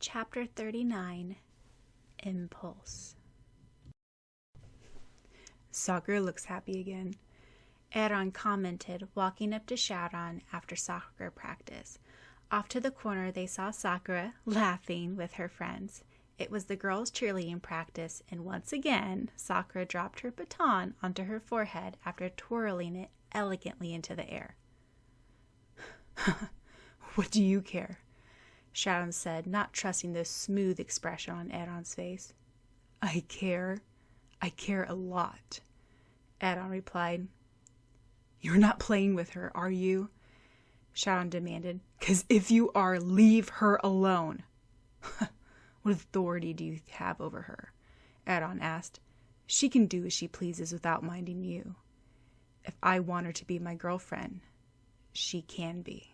Chapter 39, Impulse. Sakura looks happy again, Syaoran commented, walking up to Syaoran after soccer practice. Off to the corner, they saw Sakura laughing with her friends. It was the girls' cheerleading practice, and once again, Sakura dropped her baton onto her forehead after twirling it elegantly into the air. What do you care? Syaoran said, not trusting the smooth expression on Syaoran's face. I care a lot, Syaoran replied. You're not playing with her, are you? Syaoran demanded. 'Cause if you are, leave her alone. What authority do you have over her? Syaoran asked. She can do as she pleases without minding you. If I want her to be my girlfriend, she can be.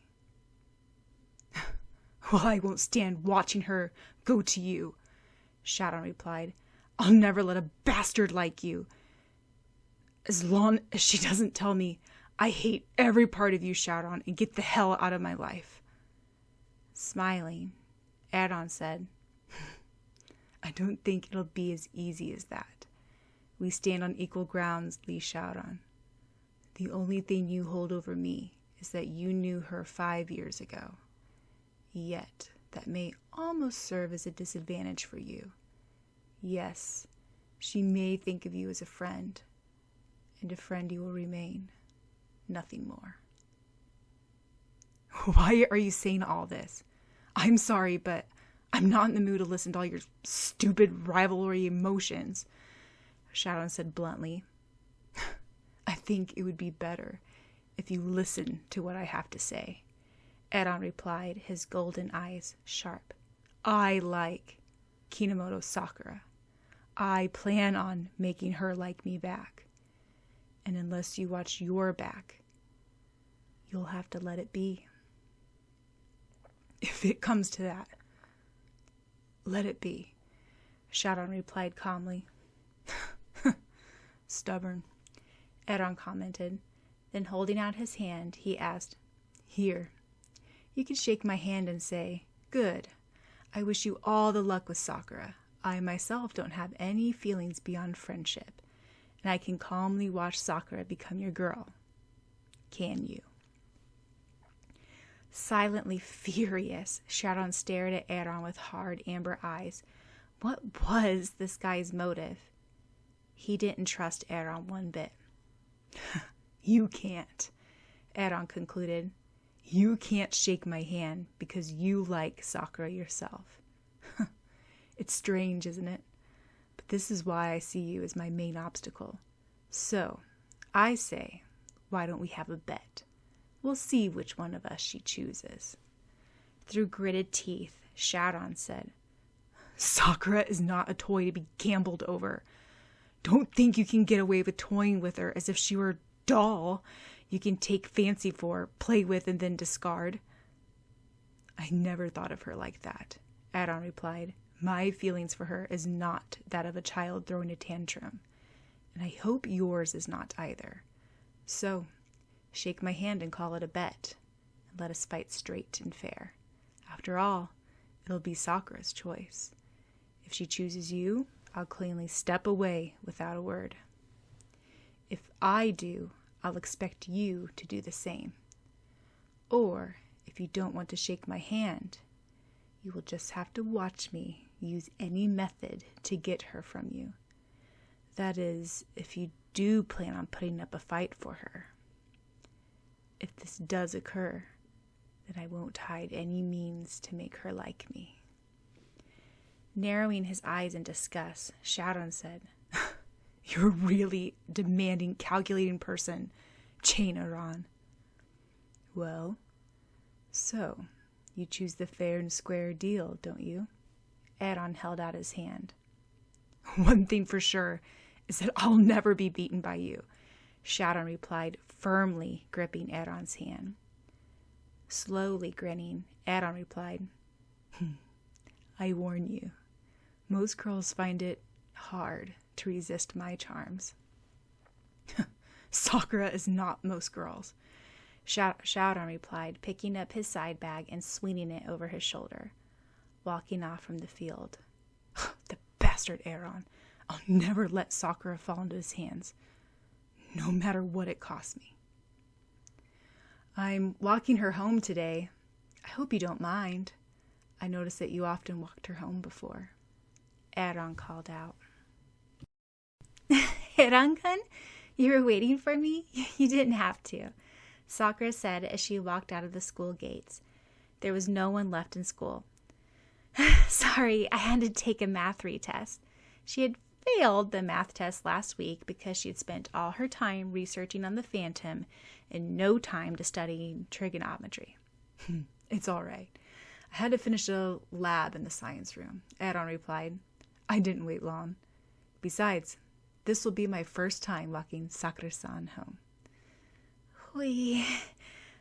Well, I won't stand watching her go to you, Syaoran replied. I'll never let a bastard like you. As long as she doesn't tell me I hate every part of you, Syaoran, and get the hell out of my life. Smiling, Syaoran said, I don't think it'll be as easy as that. We stand on equal grounds, Li Syaoran. The only thing you hold over me is that you knew her 5 years ago. Yet, that may almost serve as a disadvantage for you. Yes, she may think of you as a friend, and a friend you will remain. Nothing more. Why are you saying all this? I'm sorry, but I'm not in the mood to listen to all your stupid rivalry emotions, Syaoran said bluntly. I think it would be better if you listen to what I have to say, Syaoran replied, his golden eyes sharp. I like Kinomoto Sakura. I plan on making her like me back. And unless you watch your back, you'll have to let it be. If it comes to that, let it be, Syaoran replied calmly. Stubborn, Syaoran commented. Then holding out his hand, he asked, Here, you can shake my hand and say, Good. I wish you all the luck with Sakura. I myself don't have any feelings beyond friendship, and I can calmly watch Sakura become your girl. Can you? Silently furious, Syaoran stared at Syaoran with hard amber eyes. What was this guy's motive? He didn't trust Syaoran one bit. You can't, Syaoran concluded. You can't shake my hand because you like Sakura yourself. It's strange, isn't it? But this is why I see you as my main obstacle. So, I say, why don't we have a bet? We'll see which one of us she chooses. Through gritted teeth, Syaoran said, Sakura is not a toy to be gambled over. Don't think you can get away with toying with her as if she were a doll you can take fancy for, play with, and then discard. I never thought of her like that, Syaoran replied. My feelings for her is not that of a child throwing a tantrum, and I hope yours is not either. So, shake my hand and call it a bet, and let us fight straight and fair. After all, it'll be Sakura's choice. If she chooses you, I'll cleanly step away without a word. If I do, I'll expect you to do the same. Or, if you don't want to shake my hand, you will just have to watch me use any method to get her from you. That is, if you do plan on putting up a fight for her. If this does occur, then I won't hide any means to make her like me. Narrowing his eyes in disgust, Syaoran said, You're a really demanding, calculating person, Syaoran. Well, so you choose the fair and square deal, don't you? Syaoran held out his hand. One thing for sure is that I'll never be beaten by you, Syaoran replied, firmly gripping Syaoran's hand. Slowly grinning, Syaoran replied, I warn you, most girls find it hard to resist my charms. Sakura is not most girls, Syaoran replied, picking up his side bag and swinging it over his shoulder. walking off from the field. The bastard Syaoran. I'll never let Sakura fall into his hands, no matter what it costs me. I'm walking her home today. I hope you don't mind. I noticed that you often walked her home before. Syaoran called out. Syaoran-kun, you were waiting for me? You didn't have to, Sakura said as she walked out of the school gates. There was no one left in school. Sorry, I had to take a math retest. She had failed the math test last week because she had spent all her time researching on the Phantom and no time to study trigonometry. It's all right. I had to finish a lab in the science room, Syaoran replied. I didn't wait long. Besides, this will be my first time walking Sakura-san home. Hui.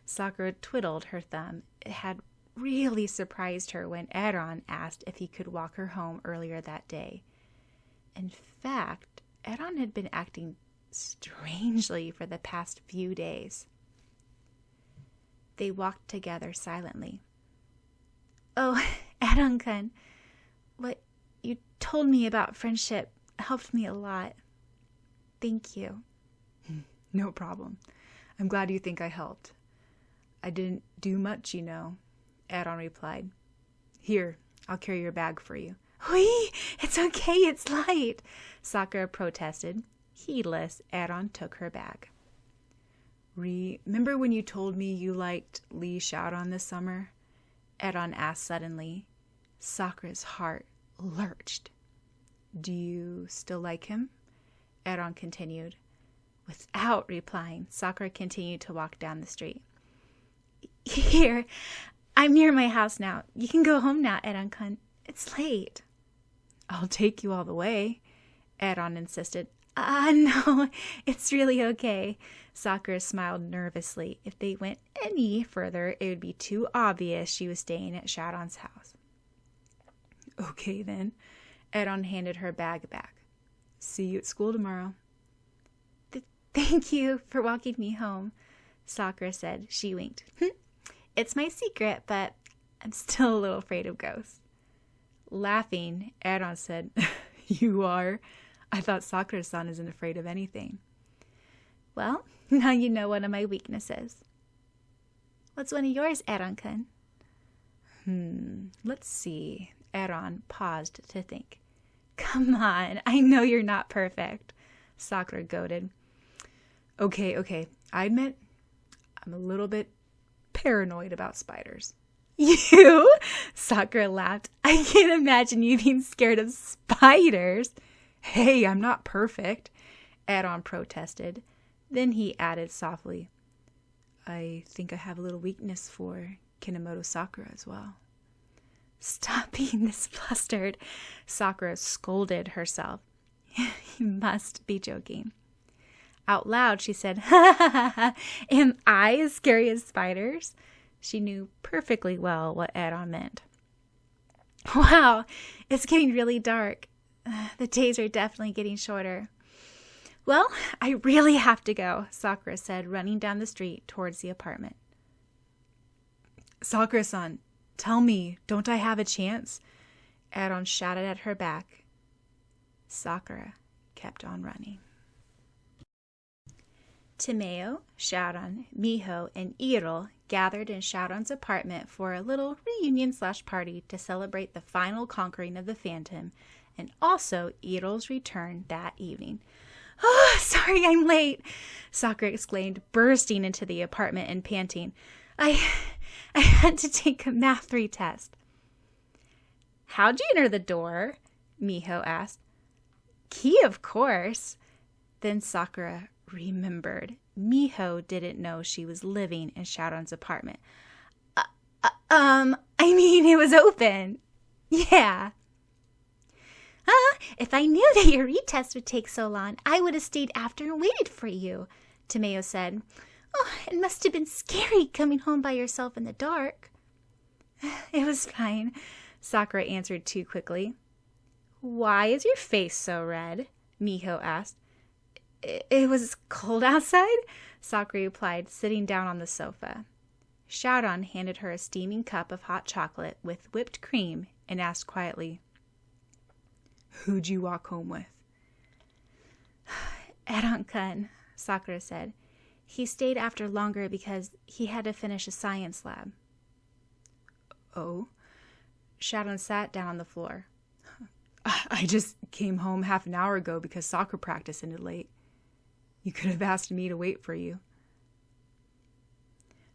Sakura twiddled her thumb. It had really surprised her when Syaoran asked if he could walk her home earlier that day. In fact, Syaoran had been acting strangely for the past few days. They walked together silently. Oh, Syaoran-kun, what you told me about friendship helped me a lot. Thank you. No problem. I'm glad you think I helped. I didn't do much, you know, Syaoran replied. Here, I'll carry your bag for you. Whee! It's okay, it's light, Sakura protested. Heedless, Syaoran took her bag. Remember when you told me you liked Lee Syaoran this summer? Syaoran asked suddenly. Sakura's heart lurched. Do you still like him? Syaoran continued. Without replying, Sakura continued to walk down the street. Here, I'm near my house now. You can go home now, Syaoran-kun. It's late. I'll take you all the way, Syaoran insisted. No, it's really okay. Sakura smiled nervously. If they went any further, it would be too obvious she was staying at Syaoran's house. Okay, then. Syaoran handed her bag back. See you at school tomorrow. Thank you for walking me home, Sakura said. She winked. It's my secret, but I'm still a little afraid of ghosts. Laughing, Syaoran said, You are? I thought Sakura-san isn't afraid of anything. Well, now you know one of my weaknesses. What's one of yours, Syaoran-kun? Let's see. Syaoran paused to think. Come on, I know you're not perfect, Sakura goaded. Okay. I admit I'm a little bit paranoid about spiders. You? Sakura laughed. I can't imagine you being scared of spiders. Hey, I'm not perfect, Syaoran protested. Then he added softly, I think I have a little weakness for Kinemoto Sakura as well. Stop being this flustered, Sakura scolded herself. You must be joking. Out loud, she said, Am I as scary as spiders? She knew perfectly well what Syaoran meant. Wow, it's getting really dark. The days are definitely getting shorter. Well, I really have to go, Sakura said, running down the street towards the apartment. Sakura-san, tell me, don't I have a chance? Syaoran shouted at her back. Sakura kept on running. Tomeo, Syaoran, Miho, and Iro gathered in Syaoran's apartment for a little reunion/party to celebrate the final conquering of the Phantom and also Iro's return that evening. Oh, sorry I'm late, Sakura exclaimed, bursting into the apartment and panting. I had to take a math retest. How'd you enter the door? Miho asked. Key, of course. Then Sakura remembered. Miho didn't know she was living in Syaoran's apartment. It was open. Yeah. If I knew that your retest would take so long, I would have stayed after and waited for you, Tomeo said. Oh, it must have been scary coming home by yourself in the dark. It was fine, Sakura answered too quickly. Why is your face so red? Miho asked. It was cold outside, Sakura replied, sitting down on the sofa. Syaoran handed her a steaming cup of hot chocolate with whipped cream and asked quietly, "Who'd you walk home with?" Eran-kun, Sakura said. He stayed after longer because he had to finish a science lab. Oh? Syaoran sat down on the floor. I just came home half an hour ago because soccer practice ended late. You could have asked me to wait for you.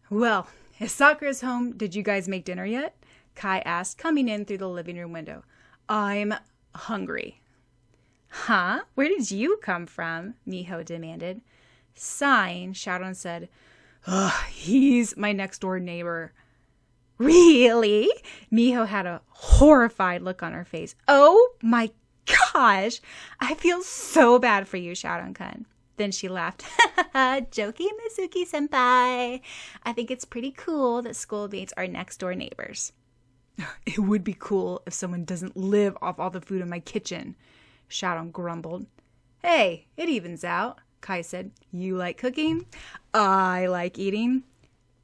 Well, if Sakura's home, did you guys make dinner yet? Kai asked, coming in through the living room window. I'm hungry. Huh? Where did you come from? Miho demanded. Sighing, Syaoran said, He's my next door neighbor. Really? Miho had a horrified look on her face. Oh my gosh! I feel so bad for you, Syaoran-kun. Then she laughed. Joking, Mizuki-senpai. I think it's pretty cool that schoolmates are next door neighbors. It would be cool if someone doesn't live off all the food in my kitchen, Syaoran grumbled. Hey, it evens out, Kai said. You like cooking? I like eating.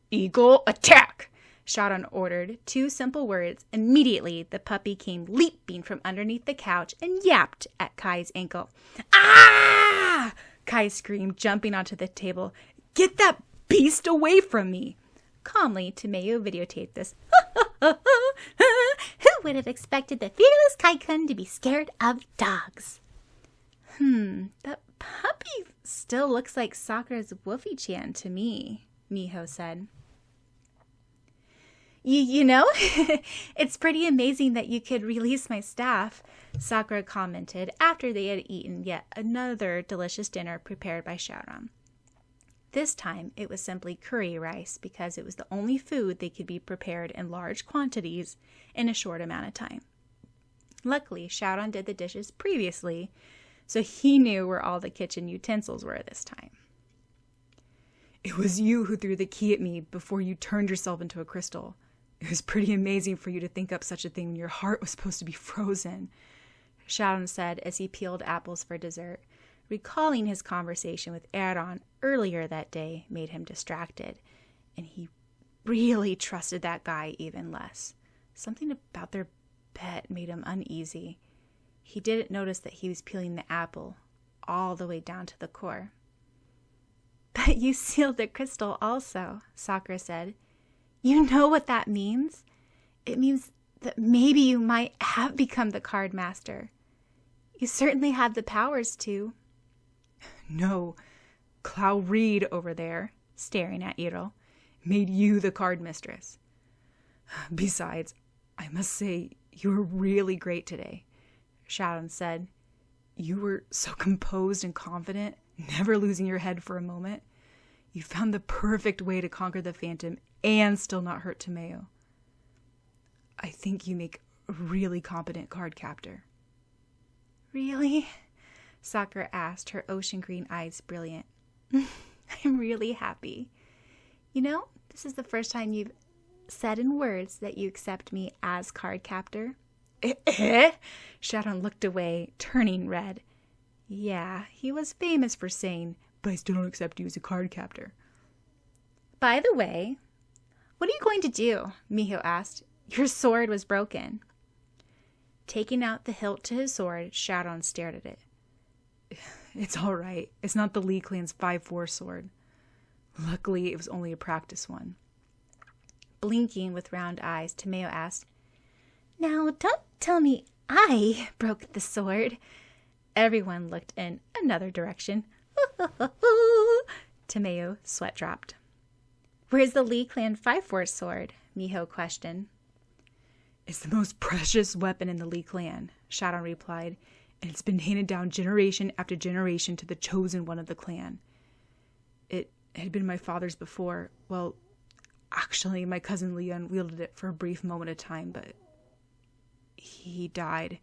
Eagle attack! Syaoran ordered 2 simple words. Immediately, the puppy came leaping from underneath the couch and yapped at Kai's ankle. Ah! Kai screamed, jumping onto the table. Get that beast away from me! Calmly, Tomeo videotaped this. Who would have expected the fearless Kai-kun to be scared of dogs? That puppy still looks like Sakura's Wolfie-chan to me, Miho said. You know, it's pretty amazing that you could release my staff, Sakura commented after they had eaten yet another delicious dinner prepared by Syaoran. This time, it was simply curry rice because it was the only food they could be prepared in large quantities in a short amount of time. Luckily, Syaoran did the dishes previously, so he knew where all the kitchen utensils were this time. It was you who threw the key at me before you turned yourself into a crystal. It was pretty amazing for you to think up such a thing when your heart was supposed to be frozen, Syaoran said as he peeled apples for dessert. Recalling his conversation with Eran earlier that day made him distracted, and he really trusted that guy even less. Something about their bet made him uneasy. He didn't notice that he was peeling the apple all the way down to the core. But you sealed the crystal also, Sakura said. You know what that means? It means that maybe you might have become the card master. You certainly had the powers to. No, Clow Reed over there, staring at Iro, made you the card mistress. Besides, I must say, you were really great today, Syaoran said. You were so composed and confident, never losing your head for a moment. You found the perfect way to conquer the Phantom and still not hurt Tomeo. I think you make a really competent card captor. Really? Sakura asked, her ocean green eyes brilliant. I'm really happy. You know, this is the first time you've said in words that you accept me as card captor. Syaoran looked away, turning red. Yeah, he was famous for saying, but I still don't accept you as a card captor. By the way, what are you going to do? Miho asked. Your sword was broken. Taking out the hilt to his sword, Syaoran stared at it. It's all right. It's not the Lee clan's 5-4 sword. Luckily, it was only a practice one. Blinking with round eyes, Tomeo asked, Now, don't tell me I broke the sword. Everyone looked in another direction. Tomeo sweat dropped. Where's the Lee clan 5-4 sword? Miho questioned. It's the most precious weapon in the Lee clan, Syaoran replied, and it's been handed down generation after generation to the chosen one of the clan. It had been my father's before. Well, actually, my cousin Leon wielded it for a brief moment of time, but he died,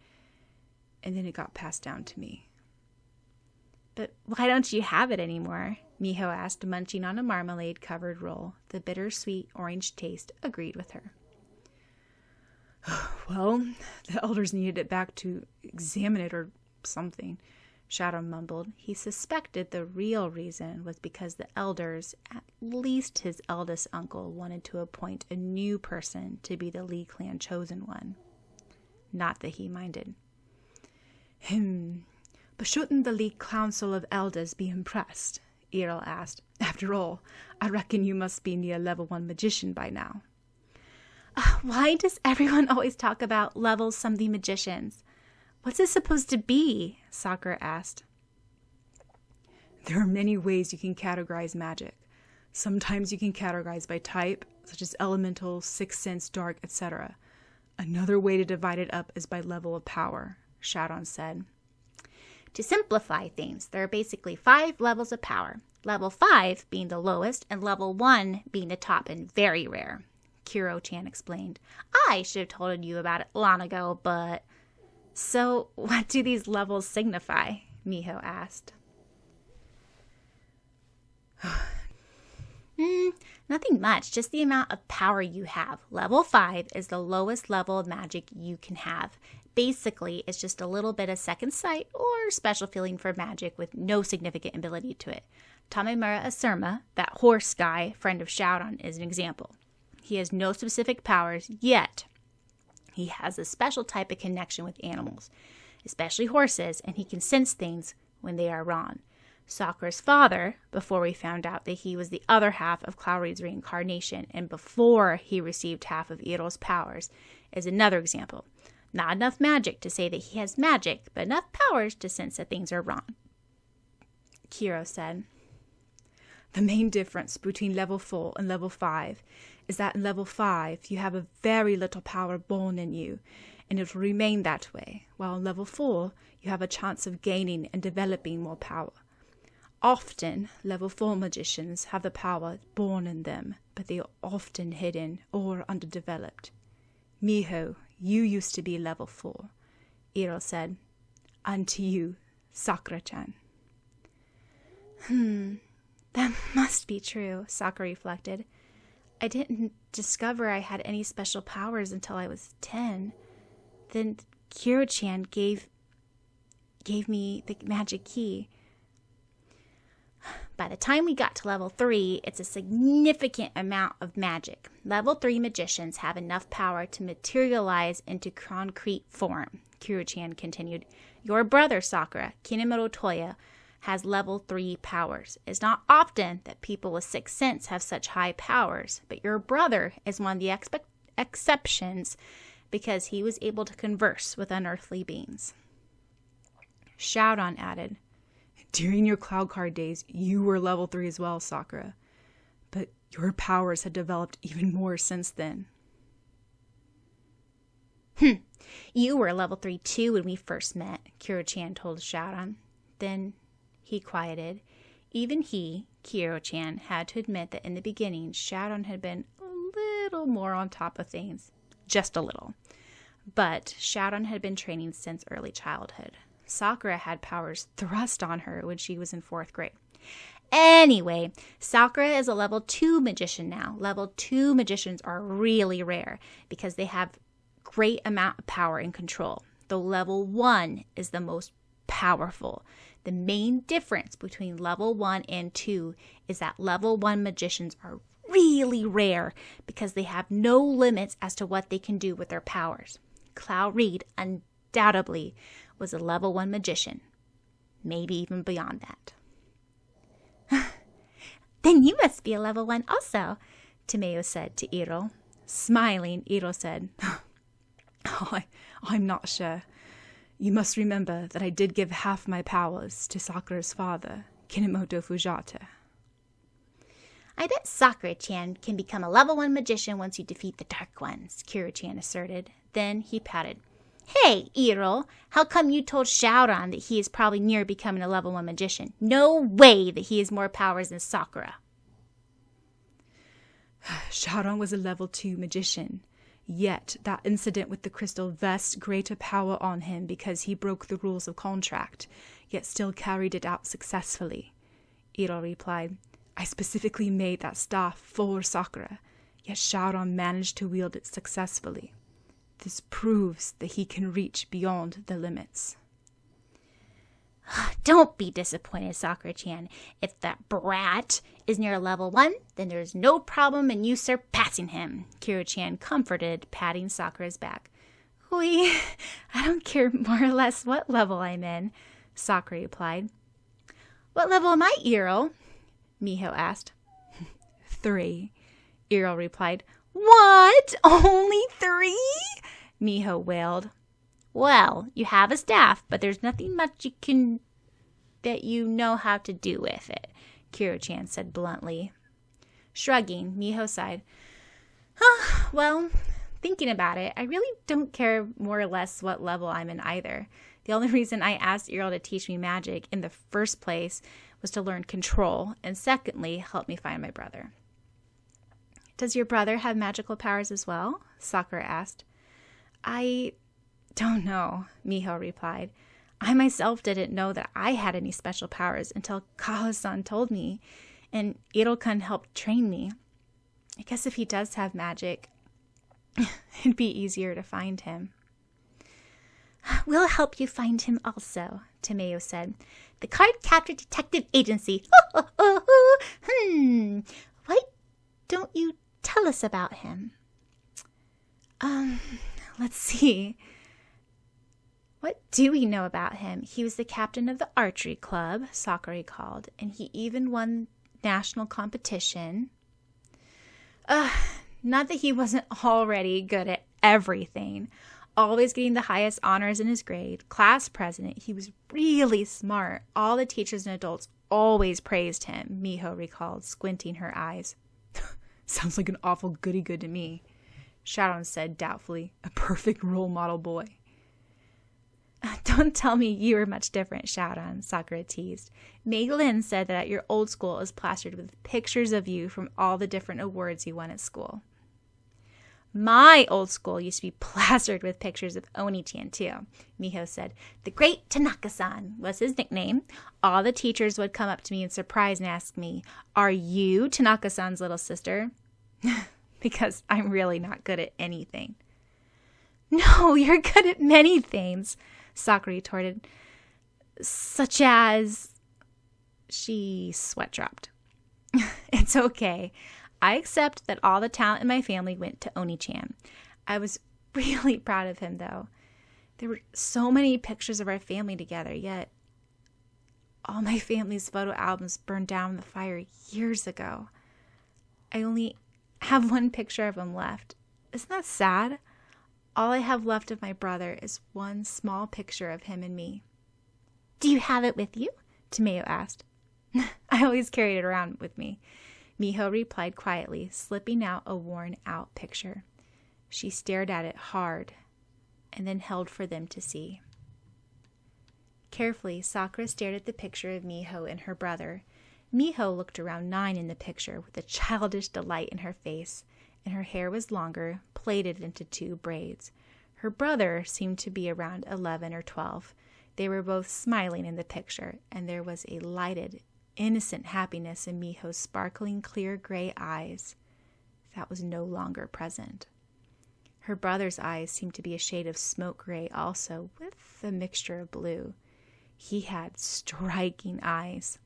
and then it got passed down to me. But why don't you have it anymore? Miho asked, munching on a marmalade-covered roll. The bittersweet orange taste agreed with her. Well, the elders needed it back to examine it or something, Syaoran mumbled. He suspected the real reason was because the elders, at least his eldest uncle, wanted to appoint a new person to be the Lee clan chosen one. Not that he minded. But shouldn't the League Council of Elders be impressed? Errol asked. After all, I reckon you must be near level 1 magician by now. Why does everyone always talk about level something magicians? What's it supposed to be? Sakura asked. There are many ways you can categorize magic. Sometimes you can categorize by type, such as elemental, sixth sense, dark, etc. Another way to divide it up is by level of power, Syaoran said. To simplify things, there are basically 5 levels of power. Level 5 being the lowest and level 1 being the top and very rare, Kiro-chan explained. I should have told you about it long ago, but... So, what do these levels signify? Miho asked. Nothing much, just the amount of power you have. Level 5 is the lowest level of magic you can have. Basically, it's just a little bit of second sight or special feeling for magic with no significant ability to it. Tamemura Asurma, that horse guy, friend of Syaoran, is an example. He has no specific powers, yet he has a special type of connection with animals, especially horses, and he can sense things when they are wrong. Sakura's father, before we found out that he was the other half of Cloudreed's reincarnation, and before he received half of Errol's powers, is another example. Not enough magic to say that he has magic, but enough powers to sense that things are wrong. Kiro said, The main difference between level 4 and level 5 is that in level 5 you have a very little power born in you, and it will remain that way, while in level 4 you have a chance of gaining and developing more power. Often, level 4 magicians have the power born in them, but they are often hidden or underdeveloped. Miho, you used to be level 4, Errol said. And to you, Sakura-chan. That must be true, Sakura reflected. I didn't discover I had any special powers until I was 10. Then Kiro-chan gave me the magic key. By the time we got to level 3, it's a significant amount of magic. Level 3 magicians have enough power to materialize into concrete form, Kiro-chan continued. Your brother, Sakura, Kinemuro Toya, has level 3 powers. It's not often that people with sixth sense have such high powers, but your brother is one of the exceptions because he was able to converse with unearthly beings. Syaoran added, During your Cloud Card days, you were level 3 as well, Sakura. But your powers had developed even more since then. You were level 3 too when we first met, Kiro-chan told Syaoran. Then he quieted. Even he, Kiro-chan, had to admit that in the beginning, Syaoran had been a little more on top of things. Just a little. But Syaoran had been training since early childhood. Sakura had powers thrust on her when she was in 4th grade. Anyway, Sakura is a level 2 magician now. Level 2 magicians are really rare because they have great amount of power and control, though level 1 is the most powerful. The main difference between level 1 and 2 is that level 1 magicians are really rare because they have no limits as to what they can do with their powers. Cloudreed undoubtedly was a level 1 magician, maybe even beyond that. Then you must be a level 1 also, Tomeo said to Iro. Smiling, Iro said, I'm not sure. You must remember that I did give half my powers to Sakura's father, Kinemoto Fujata. I bet Sakura-chan can become a level 1 magician once you defeat the Dark Ones, Kiro-chan asserted. Then he pouted. Hey, Iro, how come you told Syaoran that he is probably near becoming a level 1 magician? No way that he has more powers than Sakura. Syaoran was a level 2 magician. Yet that incident with the crystal vests greater power on him because he broke the rules of contract, yet still carried it out successfully. Iro replied, I specifically made that staff for Sakura, yet Syaoran managed to wield it successfully. This proves that he can reach beyond the limits. Don't be disappointed, Sakura-chan. If that brat is near level 1, then there's no problem in you surpassing him, Kiro-chan comforted, patting Sakura's back. We don't care more or less what level I'm in, Sakura replied. What level am I, Earl? Miho asked. 3, Earl replied. What? Only 3? Miho wailed. Well, you have a staff, but there's nothing much that you know how to do with it, Kiro-chan said bluntly. Shrugging, Miho sighed. Well, thinking about it, I really don't care more or less what level I'm in either. The only reason I asked Earl to teach me magic in the first place was to learn control, and secondly, help me find my brother. Does your brother have magical powers as well? Sakura asked. I don't know, Miho replied. I myself didn't know that I had any special powers until Kaho-san told me, and Iro-kun helped train me. I guess if he does have magic, it'd be easier to find him. We'll help you find him also, Tomeo said. The Card Captor Detective Agency. Why don't you tell us about him? Let's see. What do we know about him? He was the captain of the archery club, Sakura recalled, and he even won national competition. Not that he wasn't already good at everything. Always getting the highest honors in his grade. Class president. He was really smart. All the teachers and adults always praised him, Miho recalled, squinting her eyes. Sounds like an awful goody-good to me, Syaoran said doubtfully. A perfect role model boy. Don't tell me you were much different, Syaoran, Sakura teased. Mei Lin said that at your old school it was plastered with pictures of you from all the different awards you won at school. My old school used to be plastered with pictures of Oni-chan, too, Miho said. The Great Tanaka-san was his nickname. All the teachers would come up to me in surprise and ask me, Are you Tanaka-san's little sister? Because I'm really not good at anything. No, you're good at many things, Sakura retorted. Such as... She sweat dropped. It's okay. I accept that all the talent in my family went to Oni-chan. I was really proud of him, though. There were so many pictures of our family together, yet all my family's photo albums burned down in the fire years ago. I only have one picture of him left. Isn't that sad? All I have left of my brother is one small picture of him and me. Do you have it with you? Tomeo asked. I always carried it around with me. Miho replied quietly, slipping out a worn-out picture. She stared at it hard, and then held for them to see. Carefully, Sakura stared at the picture of Miho and her brother. Miho looked around 9 in the picture with a childish delight in her face, and her hair was longer, plaited into 2 braids. Her brother seemed to be around 11 or 12. They were both smiling in the picture, and there was a lighted, innocent happiness in Miho's sparkling clear gray eyes that was no longer present. Her brother's eyes seemed to be a shade of smoke gray also, with a mixture of blue. He had striking eyes,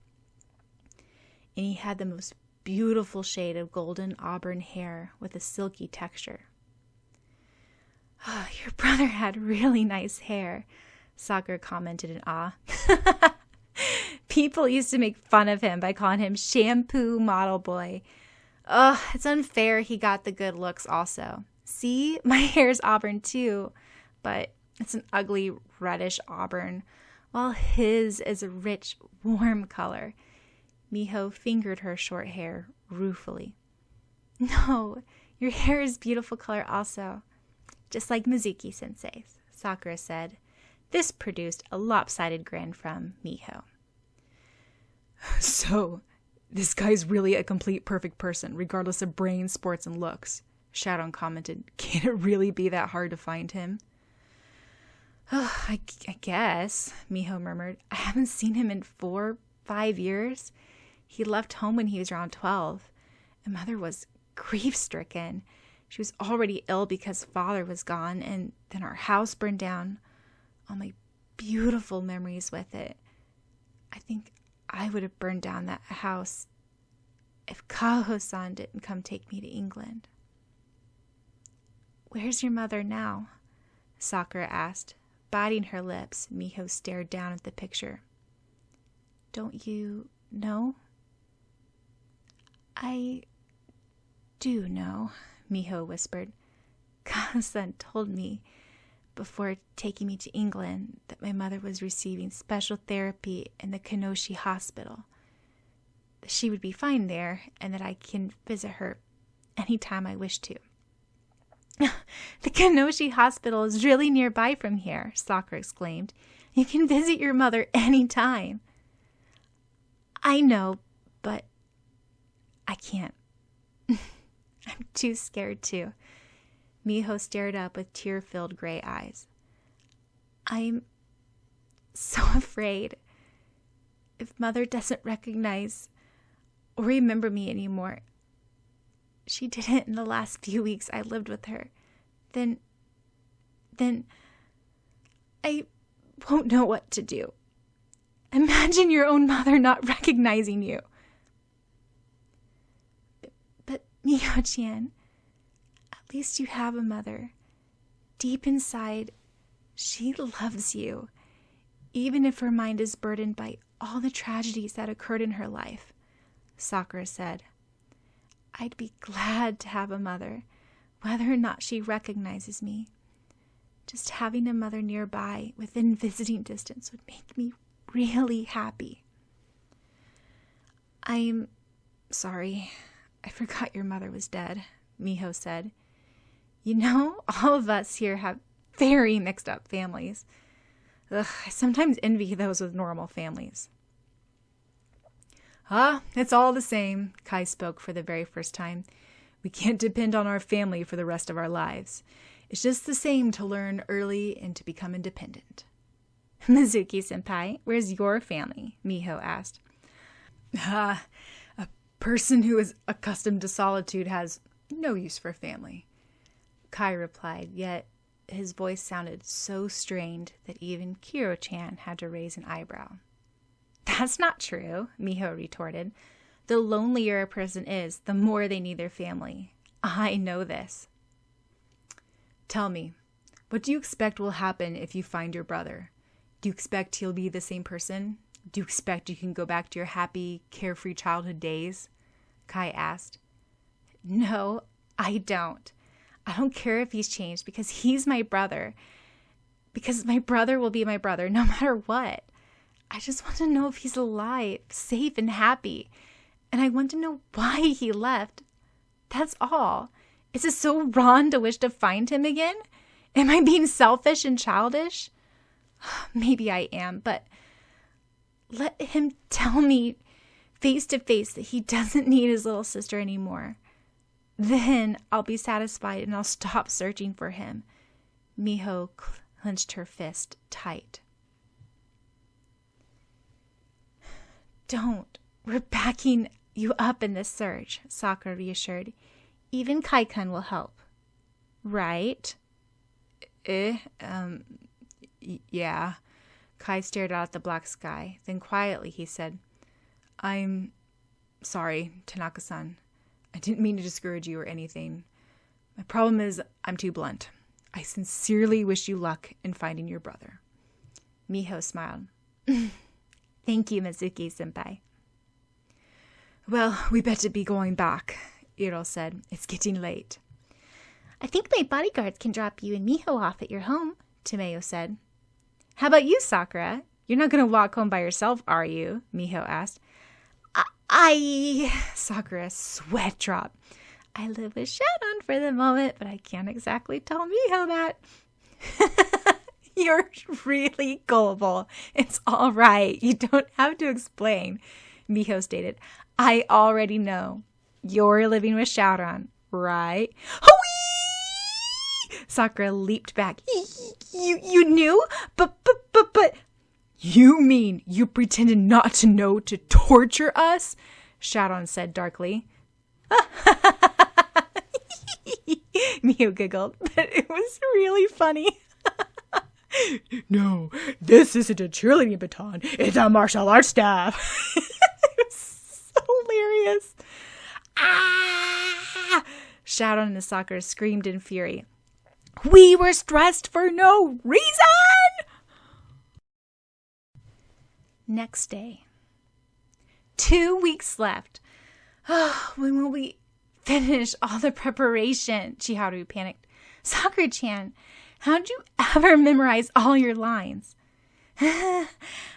and he had the most beautiful shade of golden auburn hair with a silky texture. Oh, your brother had really nice hair, Sakura commented in awe. People used to make fun of him by calling him Shampoo Model Boy. Ugh, it's unfair he got the good looks also. See, my hair's auburn too, but it's an ugly reddish auburn, while his is a rich, warm color. Miho fingered her short hair ruefully. No, your hair is beautiful color also, just like Mizuki-sensei's, Sakura said. This produced a lopsided grin from Miho. So, this guy's really a complete perfect person, regardless of brain, sports, and looks, Syaoran commented. Can it really be that hard to find him? Oh, I guess, Miho murmured. I haven't seen him in 4-5 years. He left home when he was around 12, and Mother was grief-stricken. She was already ill because Father was gone, and then our house burned down. All my beautiful memories with it. I think I would have burned down that house if Kaho-san didn't come take me to England. Where's your mother now? Sakura asked, Biting her lips, Miho stared down at the picture. Don't you know? I do know, Miho whispered. Kana-san told me before taking me to England that my mother was receiving special therapy in the Kanoshi hospital. That she would be fine there and that I can visit her anytime I wish to. The Kanoshi hospital is really nearby from here, Sakura exclaimed. You can visit your mother anytime. I know, but I can't. I'm too scared to. Miho stared up with tear-filled gray eyes. I'm so afraid. If Mother doesn't recognize or remember me anymore, she didn't in the last few weeks I lived with her, then I won't know what to do. Imagine your own mother not recognizing you. But Miho-chan, at least you have a mother. Deep inside, she loves you, even if her mind is burdened by all the tragedies that occurred in her life, Sakura said. I'd be glad to have a mother, whether or not she recognizes me. Just having a mother nearby, within visiting distance, would make me really happy. I'm sorry. I forgot your mother was dead, Miho said. You know, all of us here have very mixed up families. Ugh, I sometimes envy those with normal families. It's all the same, Kai spoke for the very first time. We can't depend on our family for the rest of our lives. It's just the same to learn early and to become independent. Mizuki-senpai, where's your family? Miho asked. A person who is accustomed to solitude has no use for family, Kai replied, yet his voice sounded so strained that even Kiro-chan had to raise an eyebrow. That's not true, Miho retorted. The lonelier a person is, the more they need their family. I know this. Tell me, what do you expect will happen if you find your brother? Do you expect he'll be the same person? Do you expect you can go back to your happy, carefree childhood days? Kai asked. No, I don't. I don't care if he's changed because he's my brother. Because my brother will be my brother no matter what. I just want to know if he's alive, safe and happy. And I want to know why he left. That's all. Is it so wrong to wish to find him again? Am I being selfish and childish? Maybe I am, but let him tell me face to face that he doesn't need his little sister anymore. Then I'll be satisfied and I'll stop searching for him. Miho clenched her fist tight. Don't. We're backing you up in this search, Sakura reassured. Even Kai-kun will help. Right? Yeah. Kai stared out at the black sky. Then quietly he said, I'm sorry, Tanaka-san. I didn't mean to discourage you or anything. My problem is I'm too blunt. I sincerely wish you luck in finding your brother. Miho smiled. Thank you, Mizuki-senpai. Well, we better be going back, Iro said. It's getting late. I think my bodyguards can drop you and Miho off at your home, Tomeo said. How about you, Sakura? You're not going to walk home by yourself, are you? Miho asked. Sakura's sweat dropped. I live with Syaoran for the moment, but I can't exactly tell Miho that. You're really gullible. It's all right. You don't have to explain, Miho stated. I already know. You're living with Syaoran, right? Hooey! Sakura leaped back. You knew? But... You mean you pretended not to know to torture us? Syaoran said darkly. Miho giggled, but it was really funny. No, this isn't a cheerleading baton. It's a martial arts staff. It was so hilarious. Ah! Syaoran and Sakura screamed in fury. We were stressed for no reason! Next day. 2 weeks left. Oh, when will we finish all the preparation? Chiharu panicked. Sakura-chan, how'd you ever memorize all your lines? I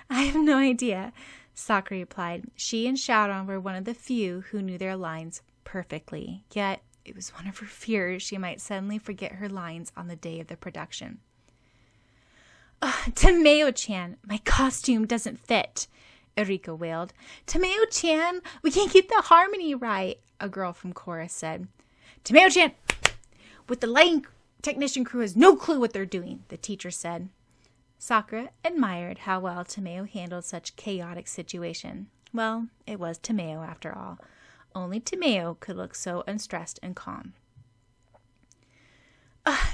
have no idea, Sakura replied. She and Syaoran were one of the few who knew their lines perfectly, yet it was one of her fears she might suddenly forget her lines on the day of the production. Tameo-chan, my costume doesn't fit, Erika wailed. Tameo-chan, we can't get the harmony right, a girl from chorus said. Tameo-chan, with the lighting technician crew has no clue what they're doing, the teacher said. Sakura admired how well Tameo handled such chaotic situation. Well, it was Tameo after all. Only Tameo could look so unstressed and calm.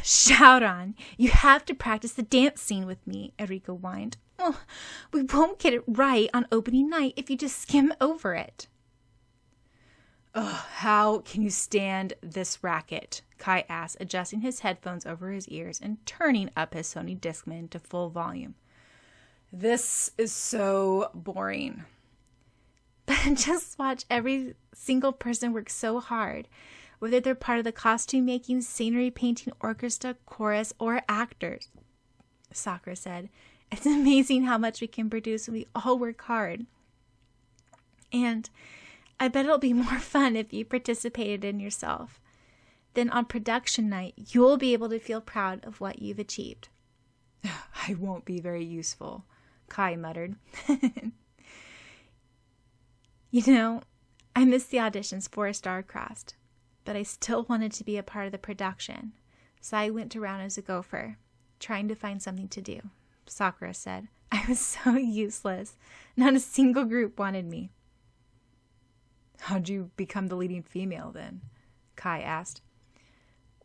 Syaoran, you have to practice the dance scene with me, Erika whined. Oh, we won't get it right on opening night if you just skim over it. How can you stand this racket? Kai asked, adjusting his headphones over his ears and turning up his Sony Discman to full volume. This is so boring. But just watch every single person work so hard, whether they're part of the costume making, scenery painting, orchestra, chorus, or actors, Sakura said. It's amazing how much we can produce when we all work hard. And I bet it'll be more fun if you participated in yourself. Then on production night, you'll be able to feel proud of what you've achieved. I won't be very useful, Kai muttered. You know, I missed the auditions for Star-Crossed, but I still wanted to be a part of the production, so I went around as a gopher, trying to find something to do, Sakura said. I was so useless. Not a single group wanted me. How'd you become the leading female then? Kai asked.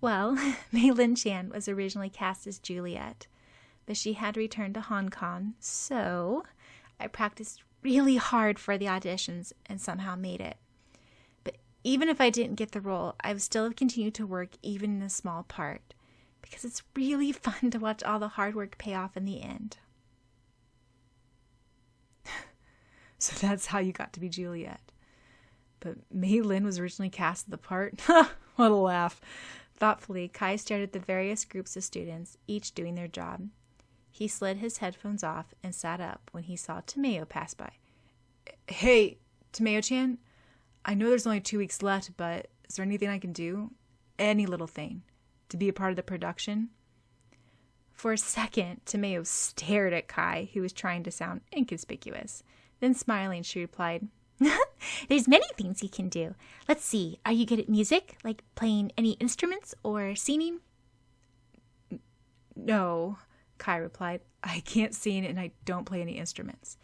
Well, Mei Lin-chan was originally cast as Juliet, but she had to return to Hong Kong, so I practiced really hard for the auditions and somehow made it. But even if I didn't get the role, I would still have continued to work even in a small part, because it's really fun to watch all the hard work pay off in the end. So that's how you got to be Juliet. But Mei Lin was originally cast the part? What a laugh. Thoughtfully, Kai stared at the various groups of students, each doing their job. He slid his headphones off and sat up when he saw Tameo pass by. Hey, Tameo-chan, I know there's only 2 weeks left, but is there anything I can do? Any little thing to be a part of the production? For a second, Tameo stared at Kai, who was trying to sound inconspicuous. Then smiling, she replied, There's many things you can do. Let's see, are you good at music, like playing any instruments or singing? No, Kai replied. I can't sing and I don't play any instruments.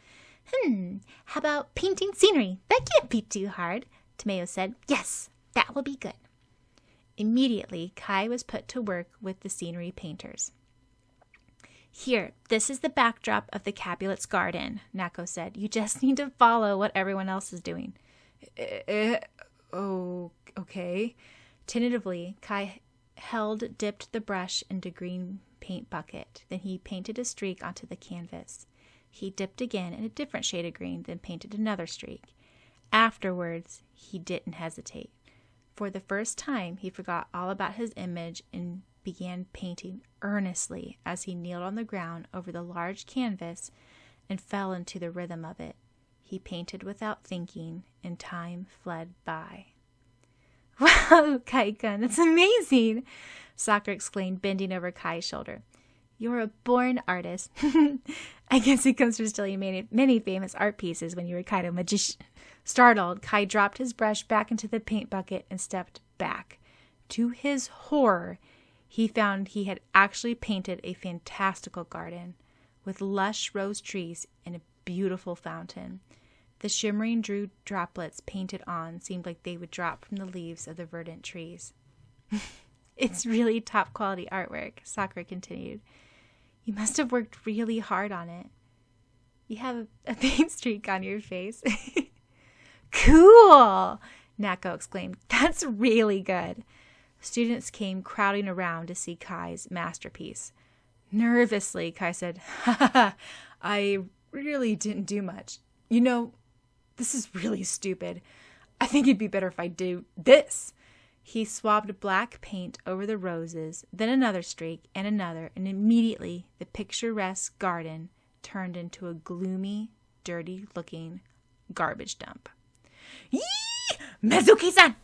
How about painting scenery? That can't be too hard, Tameo said. Yes, that will be good. Immediately, Kai was put to work with the scenery painters. Here, this is the backdrop of the Capulet's garden, Nako said. You just need to follow what everyone else is doing. Oh, okay. Tentatively, Kai dipped the brush into green paint bucket. Then he painted a streak onto the canvas. He dipped again in a different shade of green, then painted another streak. Afterwards, he didn't hesitate. For the first time, he forgot all about his image and began painting earnestly as he kneeled on the ground over the large canvas and fell into the rhythm of it. He painted without thinking, and time fled by. Wow, Kai-kun, that's amazing, Sakura exclaimed, bending over Kai's shoulder. You're a born artist. I guess it comes from studying many famous art pieces when you were kind of magician. Startled, Kai dropped his brush back into the paint bucket and stepped back. To his horror, he found he had actually painted a fantastical garden with lush rose trees and a beautiful fountain. The shimmering dew droplets painted on seemed like they would drop from the leaves of the verdant trees. It's really top quality artwork, Sakura continued. You must have worked really hard on it. You have a paint streak on your face. Cool! Nako exclaimed. That's really good. Students came crowding around to see Kai's masterpiece. Nervously, Kai said, I really didn't do much. You know, this is really stupid. I think it'd be better if I do this. He swabbed black paint over the roses, then another streak and another, and immediately the picturesque garden turned into a gloomy, dirty-looking garbage dump. Yee! Mizuki-san!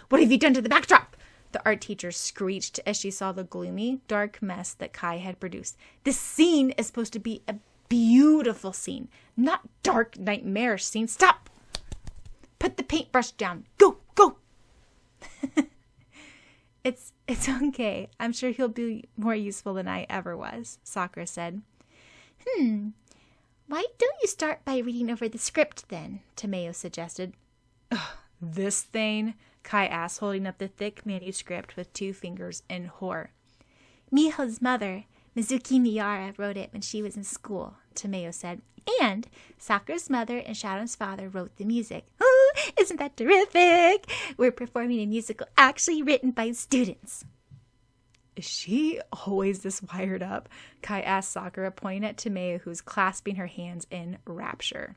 What have you done to the backdrop? The art teacher screeched as she saw the gloomy, dark mess that Kai had produced. This scene is supposed to be a beautiful scene, not dark, nightmarish scene. Stop! Put the paintbrush down. Go, go! It's okay. I'm sure he'll be more useful than I ever was, Sakura said. Why don't you start by reading over the script then? Tomeo suggested. This thing? Kai asked, holding up the thick manuscript with 2 fingers in horror. Miho's mother, Mizuki Miyara, wrote it when she was in school, Tomeo said. And Sakura's mother and Syaoran's father wrote the music. Oh, isn't that terrific? We're performing a musical actually written by students. Is she always this wired up? Kai asked Sakura, pointing at Tomeo, who's clasping her hands in rapture.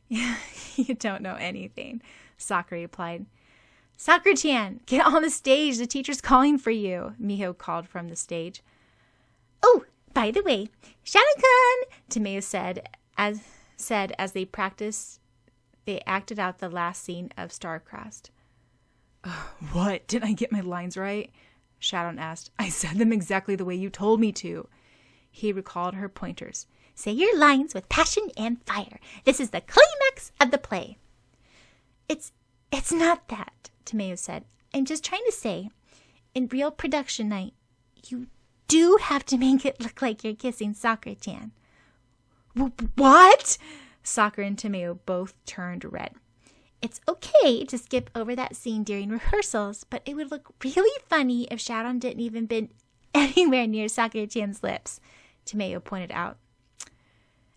You don't know anything, Sakura replied. Sakura-chan, get on the stage. The teacher's calling for you, Miho called from the stage. Oh, by the way, Syaoran-kun, Tomeo said as they acted out the last scene of Starcrossed. What? Didn't I get my lines right? Syaoran asked. I said them exactly the way you told me to. He recalled her pointers. Say your lines with passion and fire. This is the climax of the play. It's not that, Tomeo said. I'm just trying to say, in real production night, you do have to make it look like you're kissing Sakura-chan. What? Sakura and Tomeo both turned red. It's okay to skip over that scene during rehearsals, but it would look really funny if Syaoran didn't even been anywhere near Sakura-chan's lips, Tomeo pointed out.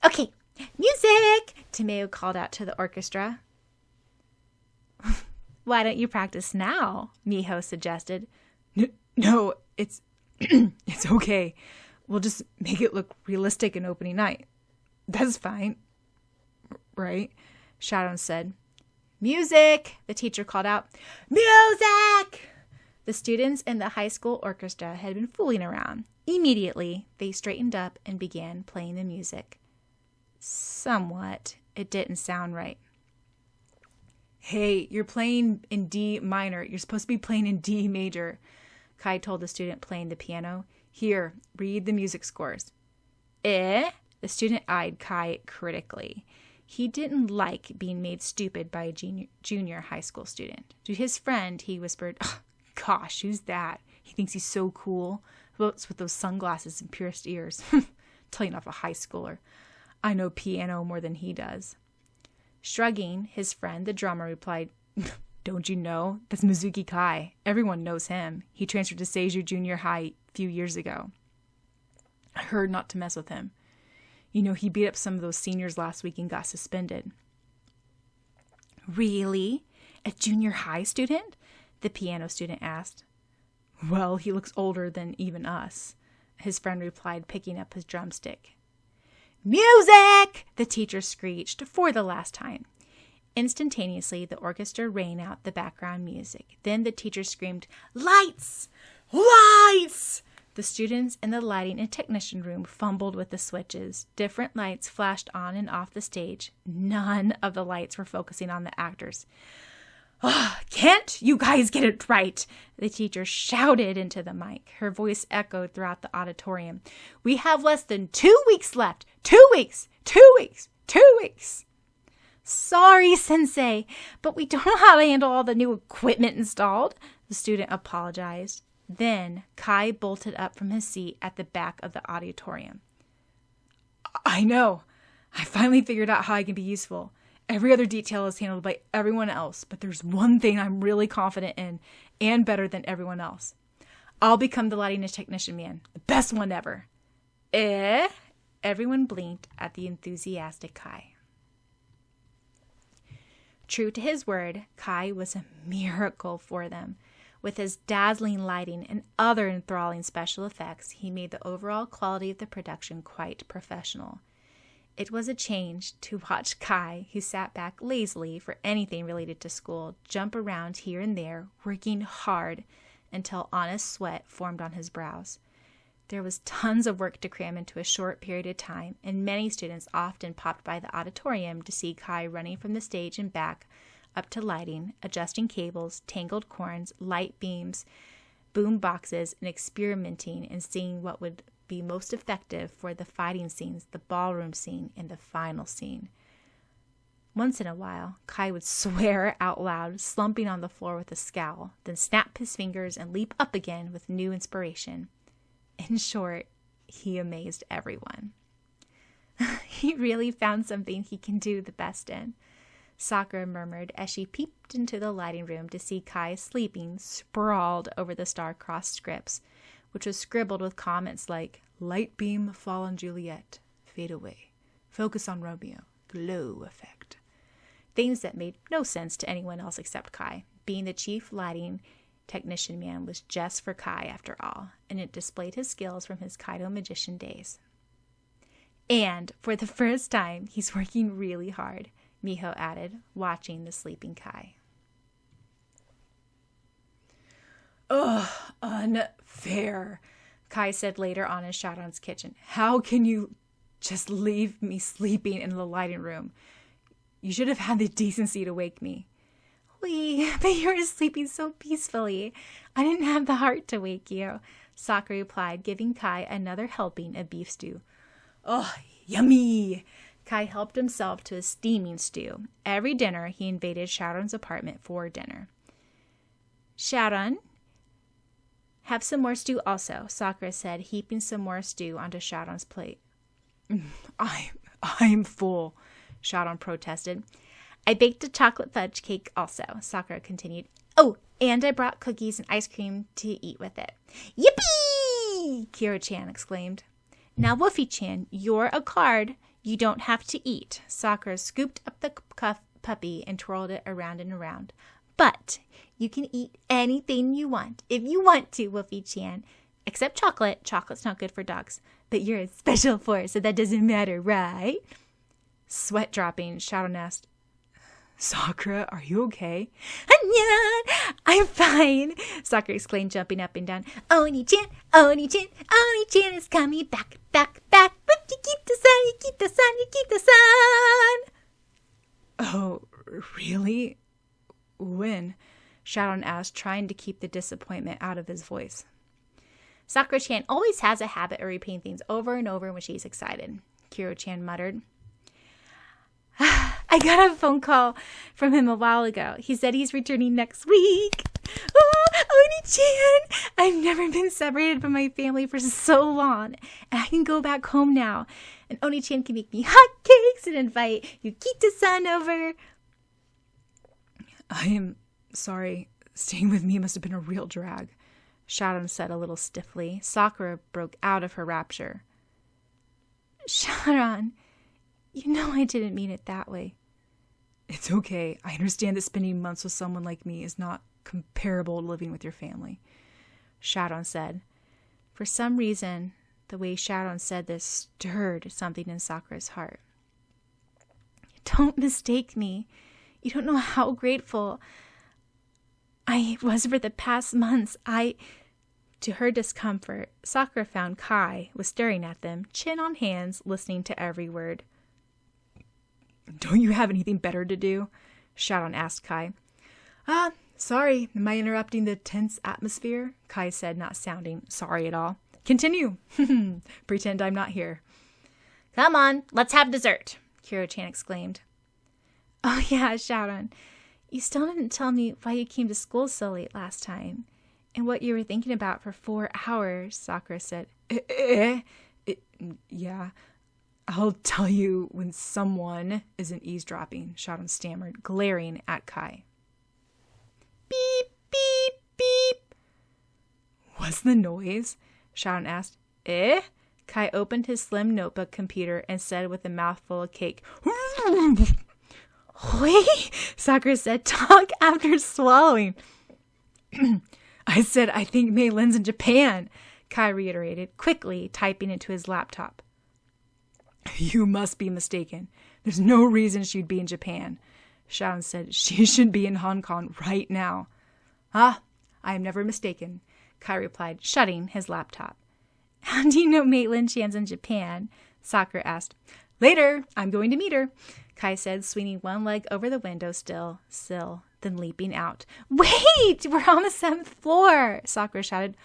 Okay, music, Tomeo called out to the orchestra. Why don't you practice now? Miho suggested. No, it's it's okay. We'll just make it look realistic in opening night. That's fine. Right? Syaoran said. Music! The teacher called out. Music! The students in the high school orchestra had been fooling around. Immediately, they straightened up and began playing the music. Somewhat. It didn't sound right. Hey, you're playing in D minor. You're supposed to be playing in D major, Kai told the student playing the piano. Here, read the music scores. The student eyed Kai critically. He didn't like being made stupid by a junior high school student. To his friend, he whispered, oh, gosh, who's that? He thinks he's so cool. Votes with those sunglasses and pierced ears. Telling off a high schooler. I know piano more than he does. Shrugging, his friend, the drummer, replied, don't you know? That's Mizuki Kai. Everyone knows him. He transferred to Seiju Junior High a few years ago. I heard not to mess with him. You know, he beat up some of those seniors last week and got suspended. Really? A junior high student? The piano student asked. Well, he looks older than even us, his friend replied, picking up his drumstick. Music! The teacher screeched for the last time. Instantaneously, the orchestra rang out the background music. Then the teacher screamed, Lights! Lights! The students in the lighting and technician room fumbled with the switches. Different lights flashed on and off the stage. None of the lights were focusing on the actors. Oh, can't you guys get it right? The teacher shouted into the mic. Her voice echoed throughout the auditorium. We have less than 2 weeks left. 2 weeks! 2 weeks! 2 weeks! Sorry, Sensei, but we don't know how to handle all the new equipment installed, the student apologized. Then Kai bolted up from his seat at the back of the auditorium. I know. I finally figured out how I can be useful. Every other detail is handled by everyone else, but there's one thing I'm really confident in and better than everyone else. I'll become the lighting technician man, the best one ever. Everyone blinked at the enthusiastic Kai. True to his word, Kai was a miracle for them. With his dazzling lighting and other enthralling special effects, he made the overall quality of the production quite professional. It was a change to watch Kai, who sat back lazily for anything related to school, jump around here and there, working hard until honest sweat formed on his brows. There was tons of work to cram into a short period of time, and many students often popped by the auditorium to see Kai running from the stage and back up to lighting, adjusting cables, tangled cords, light beams, boom boxes, and experimenting and seeing what would be most effective for the fighting scenes, the ballroom scene, and the final scene. Once in a while, Kai would swear out loud, slumping on the floor with a scowl, then snap his fingers and leap up again with new inspiration. In short, he amazed everyone. He really found something he can do the best in, Sakura murmured as she peeped into the lighting room to see Kai sleeping, sprawled over the star-crossed scripts, which was scribbled with comments like, "Light beam fall on Juliet, fade away. Focus on Romeo, glow effect." Things that made no sense to anyone else except Kai. Being the chief lighting technician man was just for Kai after all, and it displayed his skills from his Kaido magician days. And for the first time, he's working really hard, Miho added, watching the sleeping Kai. Ugh, unfair, Kai said later on in Syaoran's kitchen. How can you just leave me sleeping in the lighting room? You should have had the decency to wake me. But you were sleeping so peacefully. I didn't have the heart to wake you, Sakura replied, giving Kai another helping of beef stew. Oh, yummy! Kai helped himself to a steaming stew. Every dinner, he invaded Syaoran's apartment for dinner. Syaoran, have some more stew also, Sakura said, heaping some more stew onto Syaoran's plate. I'm full, Syaoran protested. I baked a chocolate fudge cake also, Sakura continued. Oh, and I brought cookies and ice cream to eat with it. Yippee! Kiro-chan exclaimed. Now, Woofy-chan, you're a card. You don't have to eat. Sakura scooped up the puppy and twirled it around and around. But you can eat anything you want, if you want to, Woofy-chan. Except chocolate. Chocolate's not good for dogs. But you're a special force, so that doesn't matter, right? Sweat dropping, Syaoran asked, Sakura, are you okay? I'm fine, Sakura exclaimed, jumping up and down. Oni-chan, Oni-chan, Oni-chan is coming back. But you keep the sun, you keep the sun, you keep the sun. Oh, really? When? Syaoran asked, trying to keep the disappointment out of his voice. Sakura-chan always has a habit of repeating things over and over when she's excited, Kiro-chan muttered. I got a phone call from him a while ago. He said he's returning next week. Oh, Oni-chan! I've never been separated from my family for so long, and I can go back home now. And Oni-chan can make me hot cakes and invite Yukita-san over. I am sorry. Staying with me must have been a real drag, Syaoran said a little stiffly. Sakura broke out of her rapture. Syaoran, you know I didn't mean it that way. It's okay. I understand that spending months with someone like me is not comparable to living with your family, Syaoran said. For some reason, the way Syaoran said this stirred something in Sakura's heart. Don't mistake me. You don't know how grateful I was for the past months. To her discomfort, Sakura found Kai was staring at them, chin on hands, listening to every word. Don't you have anything better to do? Syaoran asked Kai. Sorry, am I interrupting the tense atmosphere? Kai said, not sounding sorry at all. Continue. Pretend I'm not here. Come on, let's have dessert, Kiro-chan exclaimed. Oh yeah, Syaoran, you still didn't tell me why you came to school so late last time, and what you were thinking about for 4 hours, Sakura said. Yeah. I'll tell you when someone isn't eavesdropping, Syaoran stammered, glaring at Kai. Beep, beep, beep. What's the noise? Syaoran asked. Kai opened his slim notebook computer and said with a mouthful of cake. Hui? Sakura said, talk after swallowing. I said, I think Mei Lin's in Japan, Kai reiterated, quickly typing into his laptop. You must be mistaken. There's no reason she'd be in Japan. Syaoran said she should be in Hong Kong right now. Ah, I am never mistaken, Kai replied, shutting his laptop. How do you know Maitland Chan's in Japan? Sakura asked. Later, I'm going to meet her, Kai said, swinging one leg over the window sill, then leaping out. Wait! We're on the 7th floor! Sakura shouted.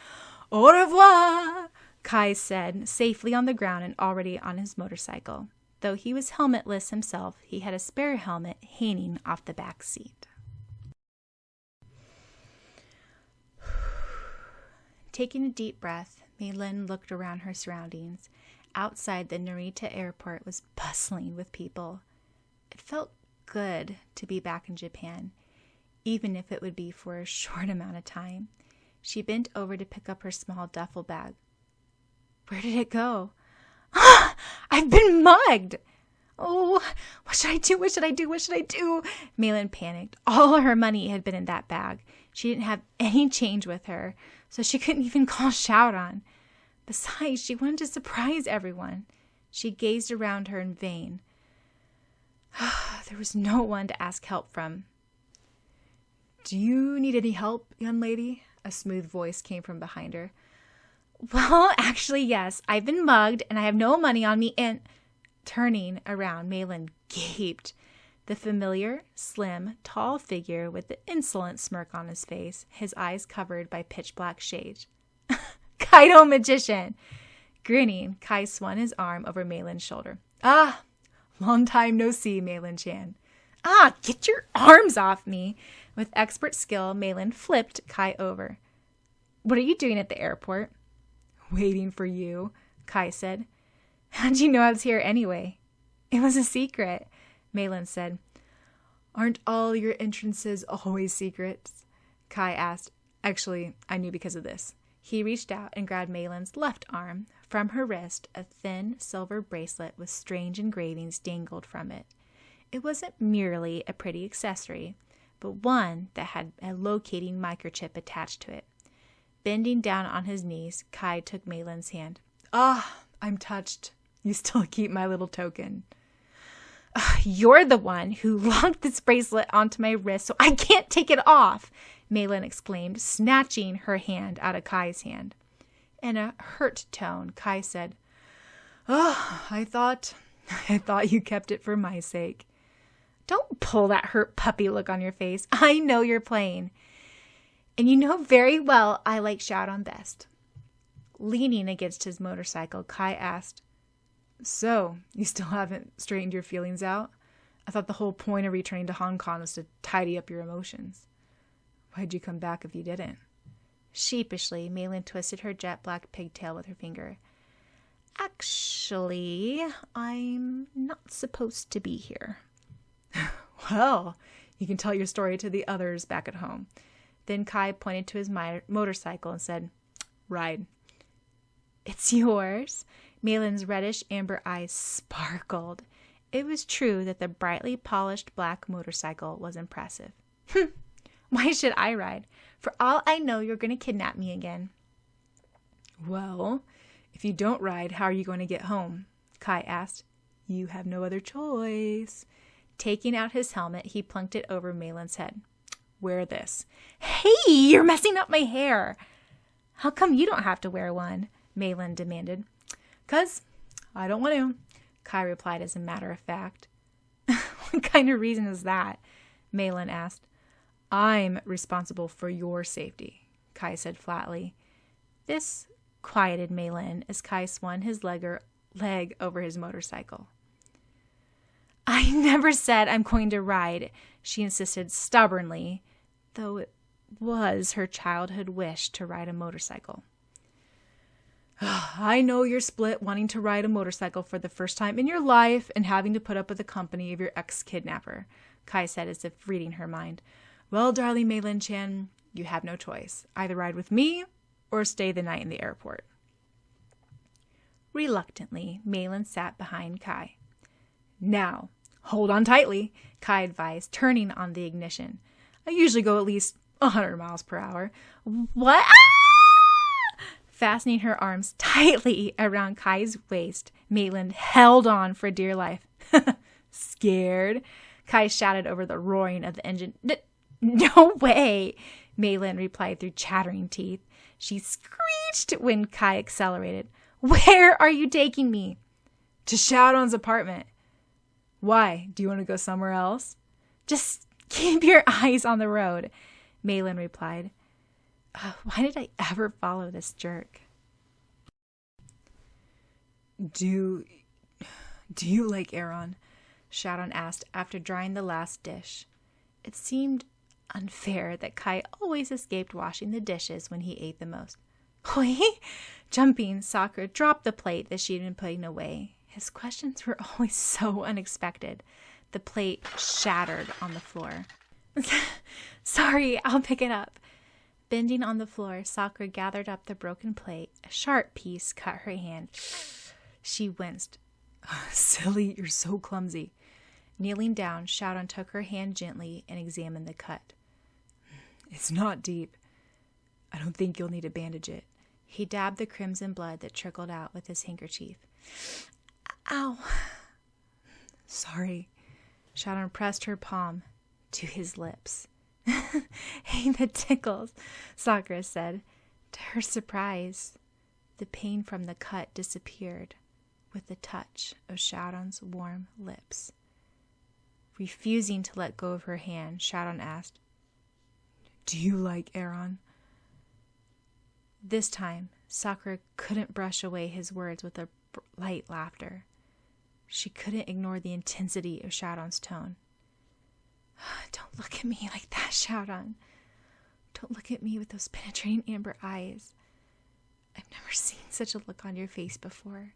Au revoir! Kai said, safely on the ground and already on his motorcycle. Though he was helmetless himself, he had a spare helmet hanging off the back seat. Taking a deep breath, Melanie looked around her surroundings. Outside, the Narita airport was bustling with people. It felt good to be back in Japan, even if it would be for a short amount of time. She bent over to pick up her small duffel bag. Where did it go? Ah! I've been mugged! Oh, what should I do? What should I do? What should I do? Melanie panicked. All her money had been in that bag. She didn't have any change with her, so she couldn't even call Syaoran. Besides, she wanted to surprise everyone. She gazed around her in vain. There was no one to ask help from. Do you need any help, young lady? A smooth voice came from behind her. Well, actually, yes. I've been mugged, and I have no money on me, and... Turning around, Melanie gaped. The familiar, slim, tall figure with the insolent smirk on his face, his eyes covered by pitch-black shades. Kaido magician! Grinning, Kai swung his arm over Melanie's shoulder. Ah, long time no see, Melanie-chan. Ah, get your arms off me! With expert skill, Melanie flipped Kai over. What are you doing at the airport? Waiting for you, Kai said. How'd you know I was here anyway? It was a secret, Melanie said. Aren't all your entrances always secrets? Kai asked. Actually, I knew because of this. He reached out and grabbed Melanie's left arm. From her wrist, a thin silver bracelet with strange engravings dangled from it. It wasn't merely a pretty accessory, but one that had a locating microchip attached to it. Bending down on his knees, Kai took Melanie's hand. Ah, I'm touched. You still keep my little token. You're the one who locked this bracelet onto my wrist, so I can't take it off, Melanie exclaimed, snatching her hand out of Kai's hand. In a hurt tone, Kai said, Oh, I thought you kept it for my sake. Don't pull that hurt puppy look on your face. I know you're playing. And you know very well I like Syaoran best. Leaning against his motorcycle, Kai asked, So, you still haven't straightened your feelings out? I thought the whole point of returning to Hong Kong was to tidy up your emotions. Why'd you come back if you didn't? Sheepishly, Melanie twisted her jet black pigtail with her finger. Actually, I'm not supposed to be here. Well, you can tell your story to the others back at home. Then Kai pointed to his motorcycle and said, Ride. It's yours? Melanie's reddish amber eyes sparkled. It was true that the brightly polished black motorcycle was impressive. Why should I ride? For all I know, you're going to kidnap me again. Well, if you don't ride, how are you going to get home? Kai asked. You have no other choice. Taking out his helmet, he plunked it over Melanie's head. Wear this. Hey, you're messing up my hair. How come you don't have to wear one? Melanie demanded. 'Cause I don't want to, Kai replied as a matter of fact. What kind of reason is that? Melanie asked. I'm responsible for your safety, Kai said flatly. This quieted Melanie as Kai swung his leg over his motorcycle. I never said I'm going to ride, she insisted stubbornly, though it was her childhood wish to ride a motorcycle. I know you're split, wanting to ride a motorcycle for the first time in your life and having to put up with the company of your ex-kidnapper, Kai said as if reading her mind. Well, darling Melanie-chan, you have no choice. Either ride with me or stay the night in the airport. Reluctantly, Melanie sat behind Kai. Now, hold on tightly, Kai advised, turning on the ignition. I usually go at least 100 miles per hour. What? Ah! Fastening her arms tightly around Kai's waist, Maitland held on for dear life. Scared? Kai shouted over the roaring of the engine. No way, Maitland replied through chattering teeth. She screeched when Kai accelerated. Where are you taking me? To Syaoran's apartment. Why? Do you want to go somewhere else? Just keep your eyes on the road, Maitland replied. Why did I ever follow this jerk? Do you like Syaoran? Syaoran asked after drying the last dish. It seemed unfair that Kai always escaped washing the dishes when he ate the most. Oi! Jumping, Sakura dropped the plate that she'd been putting away. His questions were always so unexpected. The plate shattered on the floor. Sorry, I'll pick it up. Bending on the floor, Sakura gathered up the broken plate. A sharp piece cut her hand. She winced. Silly, you're so clumsy. Kneeling down, Syaoran took her hand gently and examined the cut. It's not deep. I don't think you'll need to bandage it. He dabbed the crimson blood that trickled out with his handkerchief. Ow. Sorry. Syaoran pressed her palm to his lips. Hey, that tickles, Sakura said. To her surprise, the pain from the cut disappeared with the touch of Syaoran's warm lips. Refusing to let go of her hand, Syaoran asked, Do you like Syaoran? This time, Sakura couldn't brush away his words with a light laughter. She couldn't ignore the intensity of Syaoran's tone. Don't look at me like that, Syaoran. Don't look at me with those penetrating amber eyes. I've never seen such a look on your face before.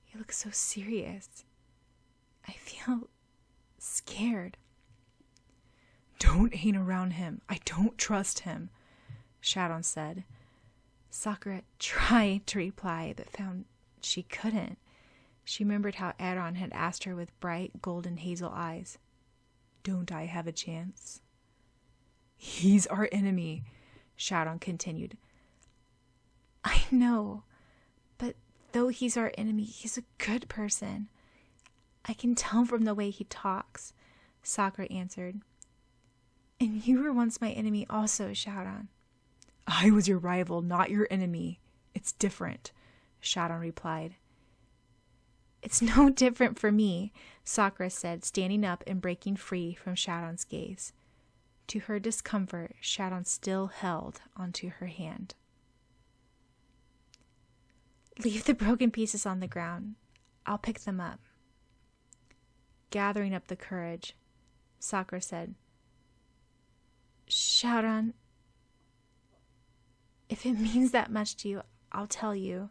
You look so serious. I feel scared. Don't hang around him. I don't trust him, Syaoran said. Sakura tried to reply, but found she couldn't. She remembered how Syaoran had asked her with bright golden hazel eyes. Don't I have a chance? He's our enemy, Syaoran continued. I know, but though he's our enemy, he's a good person. I can tell from the way he talks, Sakura answered. And you were once my enemy also, Syaoran. I was your rival, not your enemy. It's different, Syaoran replied. It's no different for me, Sakura said, standing up and breaking free from Syaoran's gaze. To her discomfort, Syaoran still held onto her hand. Leave the broken pieces on the ground. I'll pick them up. Gathering up the courage, Sakura said, Syaoran, if it means that much to you, I'll tell you.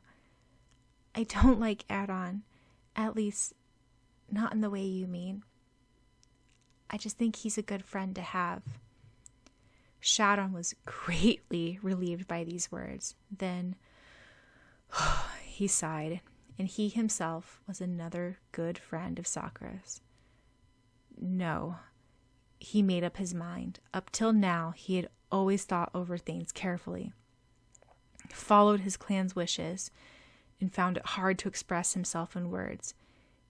I don't like Syaoran, at least not in the way you mean. I just think he's a good friend to have. Syaoran was greatly relieved by these words. Then he sighed, and he himself was another good friend of Sakura's. No, he made up his mind. Up till now, he had always thought over things carefully, followed his clan's wishes, and found it hard to express himself in words.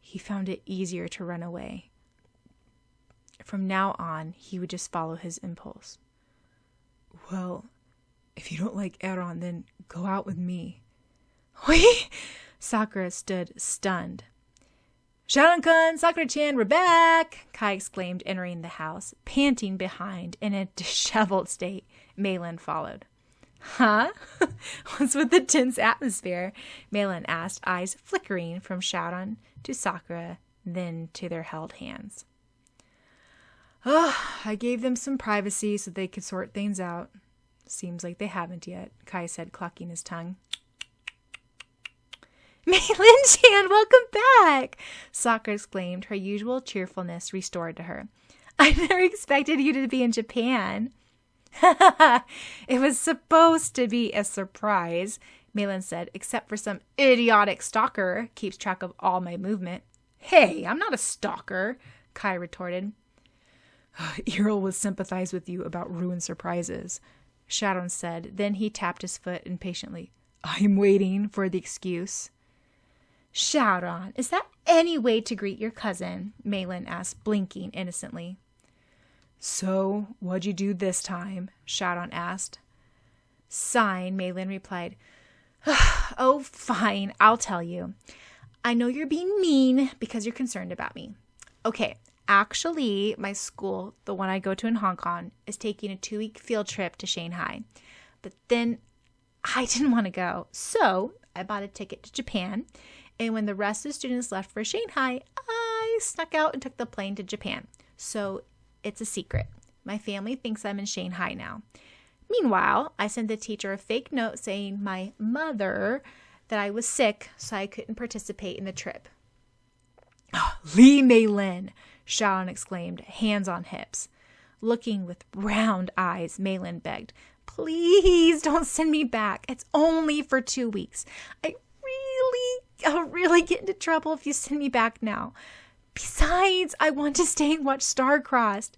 He found it easier to run away. From now on, he would just follow his impulse. Well, if you don't like Syaoran, then go out with me. Oi! Sakura stood stunned. Syaoran-kun, Sakura-chan, we're back! Kai exclaimed, entering the house, panting behind in a disheveled state. Maitland followed. Huh? What's with the tense atmosphere? Maitland asked, eyes flickering from Syaoran to Sakura, then to their held hands. I gave them some privacy so they could sort things out. Seems like they haven't yet, Kai said, clucking his tongue. Maitland-chan, welcome back! Sakura exclaimed, her usual cheerfulness restored to her. I never expected you to be in Japan. It was supposed to be a surprise, Maitland said, except for some idiotic stalker keeps track of all my movement. Hey, I'm not a stalker, Kai retorted. Earl will sympathize with you about ruined surprises, Syaoran said. Then he tapped his foot impatiently. I'm waiting for the excuse. Syaoran, is that any way to greet your cousin? Malin asked, blinking innocently. So, what'd you do this time? Syaoran asked. Sighing, Malin replied, Oh, fine, I'll tell you. I know you're being mean because you're concerned about me. Okay, actually, my school, the one I go to in Hong Kong, is taking a 2-week field trip to Shanghai. But then I didn't want to go, so I bought a ticket to Japan. And when the rest of the students left for Shanghai, I snuck out and took the plane to Japan. So it's a secret. My family thinks I'm in Shanghai now. Meanwhile, I sent the teacher a fake note saying my mother that I was sick, so I couldn't participate in the trip. Li Meilin, Syaoran exclaimed, hands on hips. Looking with round eyes, Malin begged, Please don't send me back. It's only for 2 weeks. I'll really get into trouble if you send me back now. Besides, I want to stay and watch Star-Crossed.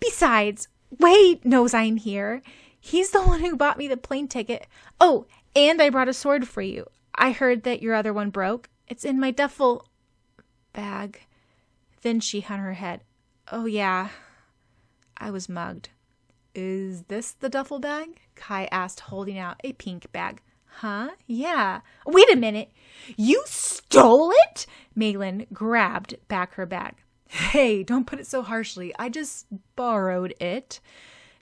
Besides, Wade knows I'm here. He's the one who bought me the plane ticket. Oh, and I brought a sword for you. I heard that your other one broke. It's in my duffel bag. Then she hung her head. Oh, yeah. I was mugged. Is this the duffel bag? Kai asked, holding out a pink bag. Huh? Yeah. Wait a minute. You stole it? Malin grabbed back her bag. Hey, don't put it so harshly. I just borrowed it.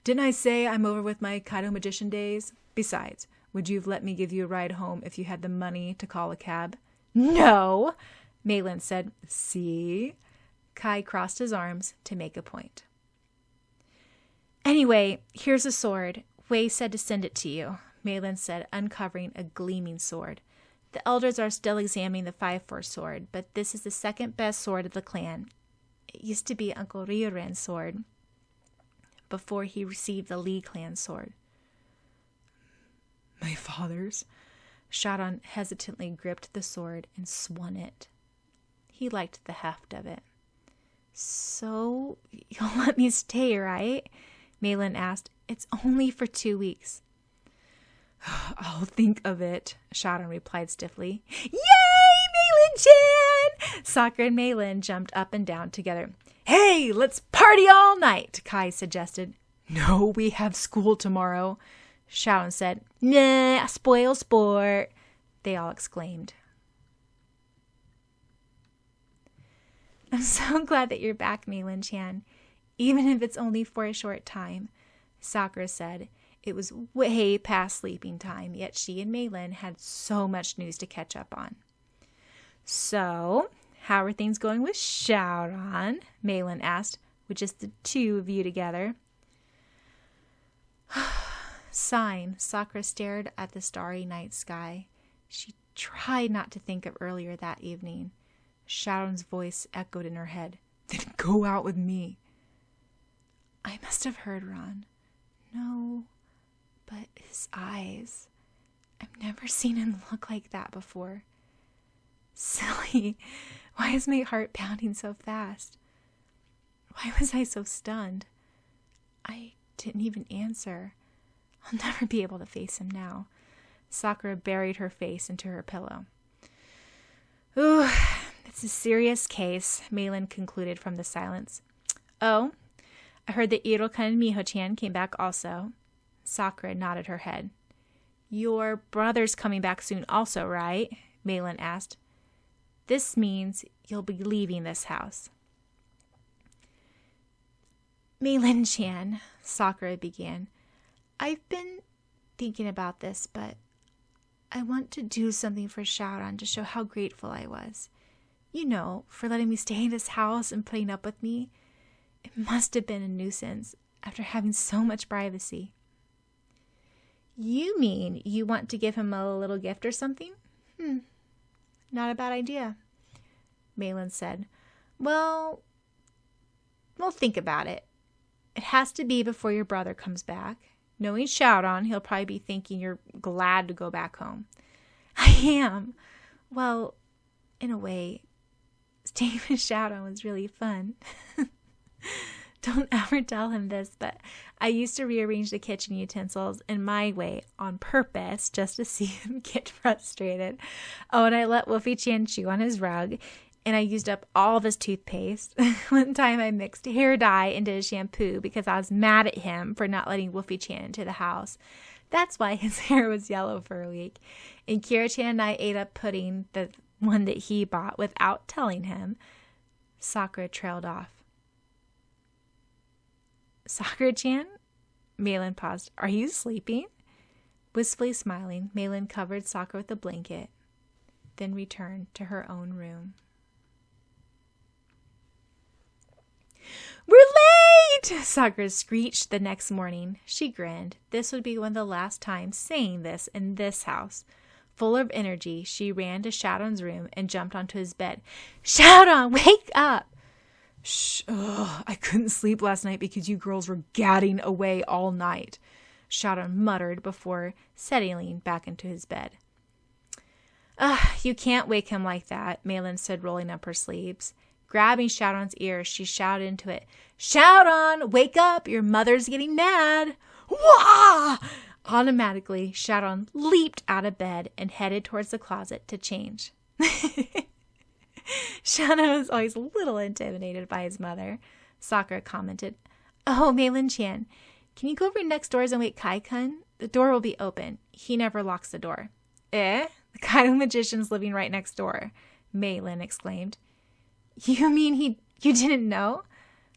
Didn't I say I'm over with my Kaido magician days? Besides, would you have let me give you a ride home if you had the money to call a cab? No, Malin said. See? Kai crossed his arms to make a point. Anyway, here's a sword. Wei said to send it to you, Malin said, uncovering a gleaming sword. The elders are still examining the 5-4 sword, but this is the second best sword of the clan. It used to be Uncle Ryoran's sword before he received the Li clan sword. My father's? Syaoran hesitantly gripped the sword and swung it. He liked the heft of it. So, you'll let me stay, right? Malin asked. It's only for 2 weeks. I'll think of it, Syaoran replied stiffly. Yay, Malin-chan! Sakura and Malin jumped up and down together. Hey, let's party all night, Kai suggested. No, we have school tomorrow, Syaoran said. Nah, spoil sport, they all exclaimed. I'm so glad that you're back, Malin-chan, even if it's only for a short time, Sakura said. It was way past sleeping time, yet she and Malin had so much news to catch up on. So, how are things going with Syaoran? Malin asked, with just the two of you together. Sighing, Sakura stared at the starry night sky. She tried not to think of earlier that evening. Syaoran's voice echoed in her head. Then go out with me. I must have heard Ron. No, but his eyes. I've never seen him look like that before. Silly. Why is my heart pounding so fast? Why was I so stunned? I didn't even answer. I'll never be able to face him now. Sakura buried her face into her pillow. Ooh, it's a serious case, Malin concluded from the silence. Oh, I heard that Iroka and Miho-chan came back also. Sakura nodded her head. Your brother's coming back soon also, right? Malin asked. This means you'll be leaving this house. Malin-chan, Sakura began. I've been thinking about this, but I want to do something for Syaoran to show how grateful I was. You know, for letting me stay in this house and putting up with me. It must have been a nuisance after having so much privacy. You mean you want to give him a little gift or something? Not a bad idea, Malin said. Well, we'll think about it. It has to be before your brother comes back. Knowing Syaoran, he'll probably be thinking you're glad to go back home. I am. Well, in a way, staying with Syaoran was really fun. Don't ever tell him this, but I used to rearrange the kitchen utensils in my way on purpose just to see him get frustrated. Oh, and I let Wolfie Chan chew on his rug, and I used up all of his toothpaste. One time I mixed hair dye into his shampoo because I was mad at him for not letting Wolfie Chan into the house. That's why his hair was yellow for a week. And Kira Chan and I ate up pudding, the one that he bought, without telling him. Sakura trailed off. Sakura-chan? Malin paused. Are you sleeping? Wistfully smiling, Malin covered Sakura with a blanket, then returned to her own room. We're late! Sakura screeched the next morning. She grinned. This would be one of the last times saying this in this house. Full of energy, she ran to Syaoran's room and jumped onto his bed. Syaoran, wake up! Shh, I couldn't sleep last night because you girls were gadding away all night, Syaoran muttered before settling back into his bed. You can't wake him like that, Malin said, rolling up her sleeves. Grabbing Syaoran's ear, she shouted into it, Syaoran, wake up! Your mother's getting mad! Wah! Automatically, Syaoran leaped out of bed and headed towards the closet to change. Syaoran was always a little intimidated by his mother. Sakura commented, Oh, Malin-chan, can you go over next doors and wake Kai-kun? The door will be open. He never locks the door. The Kaido magician's living right next door, Malin exclaimed. You mean you didn't know?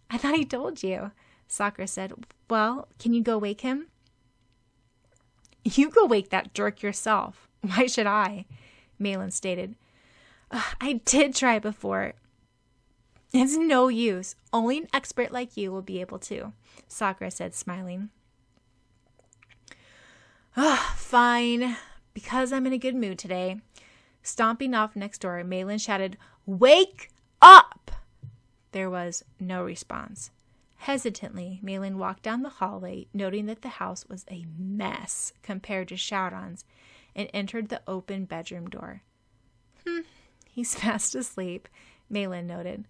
I thought he told you, Sakura said. Well, can you go wake him? You go wake that jerk yourself. Why should I? Malin stated. I did try before. It's no use. Only an expert like you will be able to, Sakura said, smiling. Fine. Because I'm in a good mood today. Stomping off next door, Malin shouted, Wake up! There was no response. Hesitantly, Malin walked down the hallway, noting that the house was a mess compared to Syaoran's, and entered the open bedroom door. He's fast asleep, Malin noted.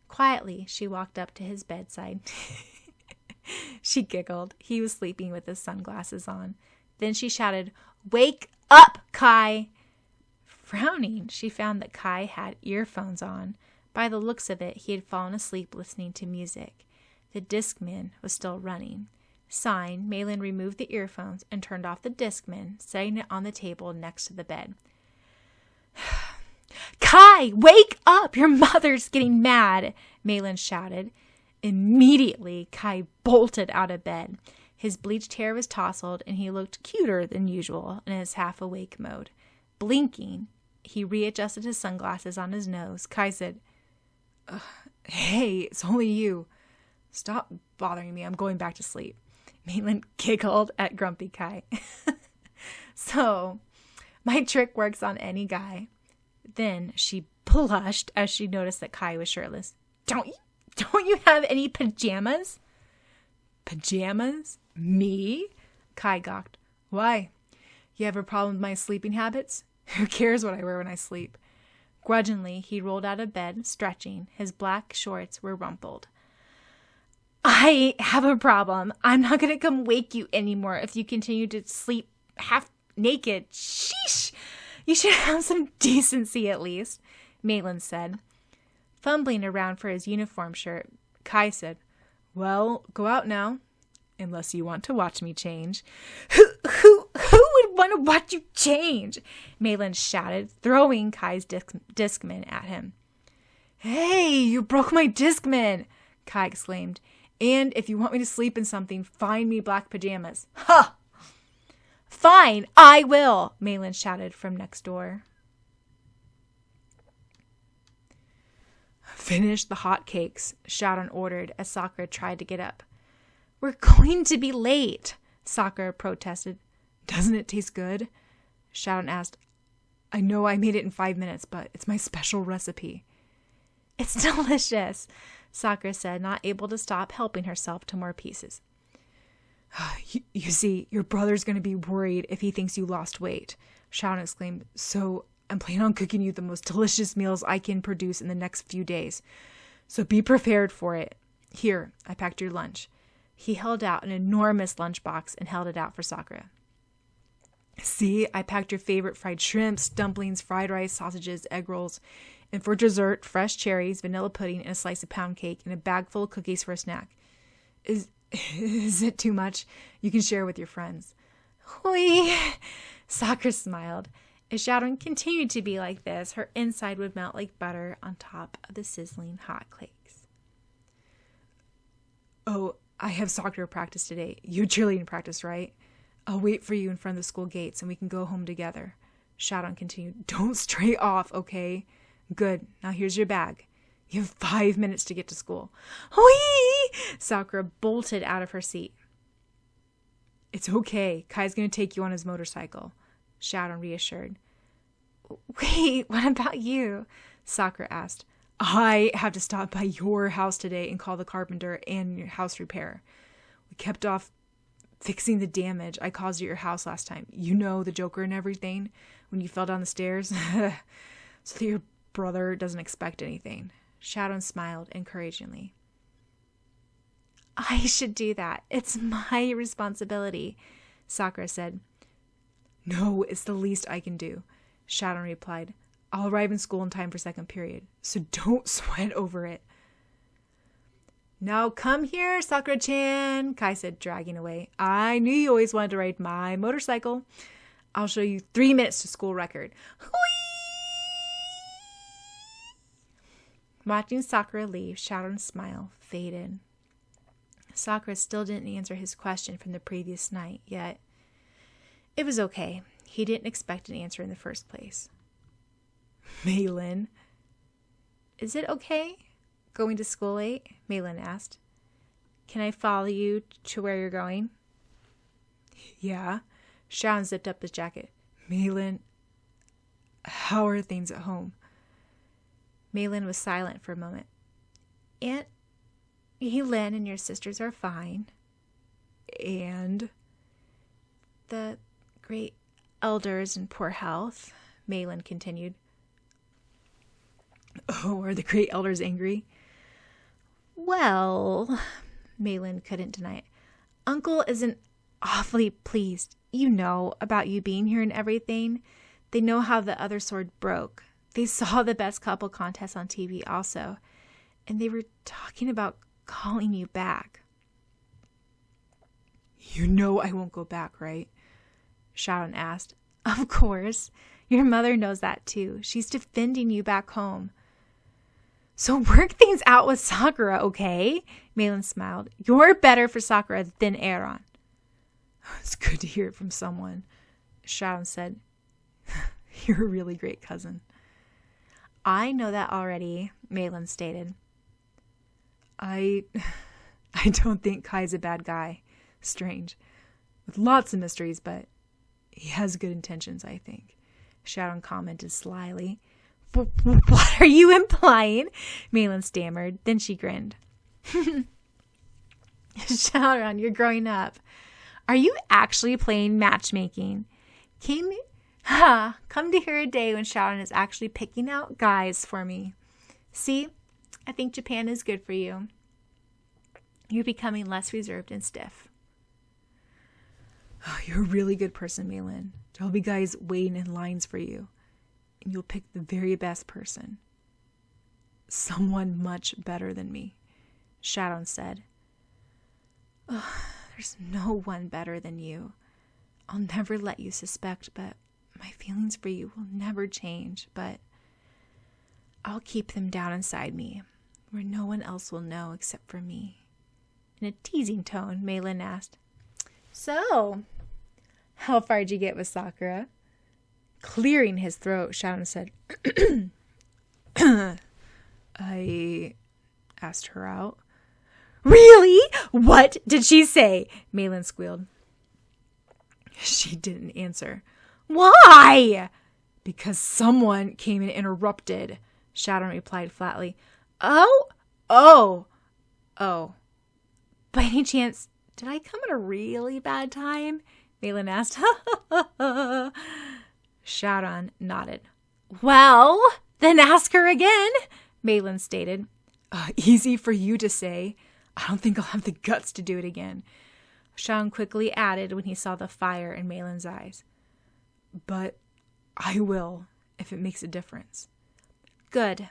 Quietly, she walked up to his bedside. She giggled. He was sleeping with his sunglasses on. Then she shouted, Wake up, Kai! Frowning, she found that Kai had earphones on. By the looks of it, he had fallen asleep listening to music. The Discman was still running. Sighing, Malin removed the earphones and turned off the Discman, setting it on the table next to the bed. Kai, wake up! Your mother's getting mad, Malin shouted. Immediately, Kai bolted out of bed. His bleached hair was tousled, and he looked cuter than usual in his half-awake mode. Blinking, he readjusted his sunglasses on his nose. Kai said, Hey, it's only you. Stop bothering me. I'm going back to sleep. Malin giggled at Grumpy Kai. So, my trick works on any guy. Then she blushed as she noticed that Kai was shirtless. Don't you have any pajamas? Pajamas? Me? Kai gawked. Why? You have a problem with my sleeping habits? Who cares what I wear when I sleep? Grudgingly, he rolled out of bed, stretching. His black shorts were rumpled. I have a problem. I'm not going to come wake you anymore if you continue to sleep half naked. Sheesh! You should have some decency at least, Malin said. Fumbling around for his uniform shirt, Kai said, Well, go out now, unless you want to watch me change. Who would want to watch you change? Malin shouted, throwing Kai's Discman at him. Hey, you broke my Discman, Kai exclaimed. And if you want me to sleep in something, find me black pajamas. Ha! Fine, I will, Malin shouted from next door. Finish the hot cakes, Syaoran ordered as Sakura tried to get up. We're going to be late, Sakura protested. Doesn't it taste good? Syaoran asked. I know I made it in 5 minutes, but it's my special recipe. It's delicious, Sakura said, not able to stop helping herself to more pieces. You see, your brother's going to be worried if he thinks you lost weight, Syaoran exclaimed. So I'm planning on cooking you the most delicious meals I can produce in the next few days. So be prepared for it. Here, I packed your lunch. He held out an enormous lunchbox and held it out for Sakura. See, I packed your favorite fried shrimps, dumplings, fried rice, sausages, egg rolls, and for dessert, fresh cherries, vanilla pudding, and a slice of pound cake, and a bag full of cookies for a snack. Is it too much? You can share with your friends. Hui! Sakura smiled. If Syaoran continued to be like this, her inside would melt like butter on top of the sizzling hot cakes. Oh, I have soccer practice today. You have cheerleading practice, right? I'll wait for you in front of the school gates and we can go home together. Syaoran continued. Don't stray off, okay? Good. Now here's your bag. You have 5 minutes to get to school. Whee! Sakura bolted out of her seat. It's okay. Kai's going to take you on his motorcycle, Syaoran reassured. Wait, what about you? Sakura asked. I have to stop by your house today and call the carpenter and your house repair. We kept off fixing the damage I caused at your house last time. You know, the Joker and everything, when you fell down the stairs. So that your brother doesn't expect anything. Syaoran smiled encouragingly. I should do that. It's my responsibility, Sakura said. No, it's the least I can do, Syaoran replied. I'll arrive in school in time for second period, so don't sweat over it. Now come here, Sakura-chan, Kai said, dragging away. I knew you always wanted to ride my motorcycle. I'll show you 3 minutes to school record. Whee! Watching Sakura leave, Syaoran's smile faded. Sakura still didn't answer his question from the previous night, yet it was okay. He didn't expect an answer in the first place. Maylin. Is it okay going to school late? Maylin asked. Can I follow you to where you're going? Yeah. Syaoran zipped up his jacket. Maylin, how are things at home? Maylin was silent for a moment. Aunt Ylin and your sisters are fine. And the great elders in poor health, Maylin continued. Oh, are the great elders angry? Well, Maylin couldn't deny it. Uncle isn't awfully pleased, about you being here and everything. They know how the other sword broke. They saw the best couple contest on TV also, and they were talking about calling you back. You know I won't go back, right? Syaoran asked. Of course. Your mother knows that too. She's defending you back home. So work things out with Sakura, okay? Maylin smiled. You're better for Sakura than Syaoran. It's good to hear it from someone, Syaoran said. You're a really great cousin. I know that already, Maylin stated. I don't think Kai's a bad guy. Strange. With lots of mysteries, but he has good intentions, I think. Syaoran commented slyly. What are you implying? Maylin stammered. Then she grinned. Syaoran, you're growing up. Are you actually playing matchmaking? Come to hear a day when Syaoran is actually picking out guys for me. See, I think Japan is good for you. You're becoming less reserved and stiff. Oh, you're a really good person, Maylin. There'll be guys waiting in lines for you. And you'll pick the very best person. Someone much better than me, Syaoran said. Oh, there's no one better than you. I'll never let you suspect, but my feelings for you will never change. But I'll keep them down inside me, where no one else will know except for me. In a teasing tone, Maylin asked, So, how far did you get with Sakura? Clearing his throat, Syaoran said, I asked her out. Really? What did she say? Maylin squealed. She didn't answer. Why? Because someone came and interrupted, Syaoran replied flatly. Oh. By any chance, did I come at a really bad time? Maylin asked. Syaoran nodded. Well, then ask her again, Maylin stated. Easy for you to say. I don't think I'll have the guts to do it again. Syaoran quickly added when he saw the fire in Malin's eyes. But I will, if it makes a difference. Good.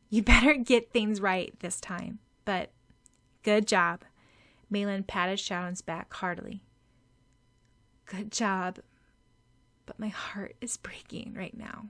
You better get things right this time. But good job. Malin patted Syaoran's back heartily. Good job. But my heart is breaking right now.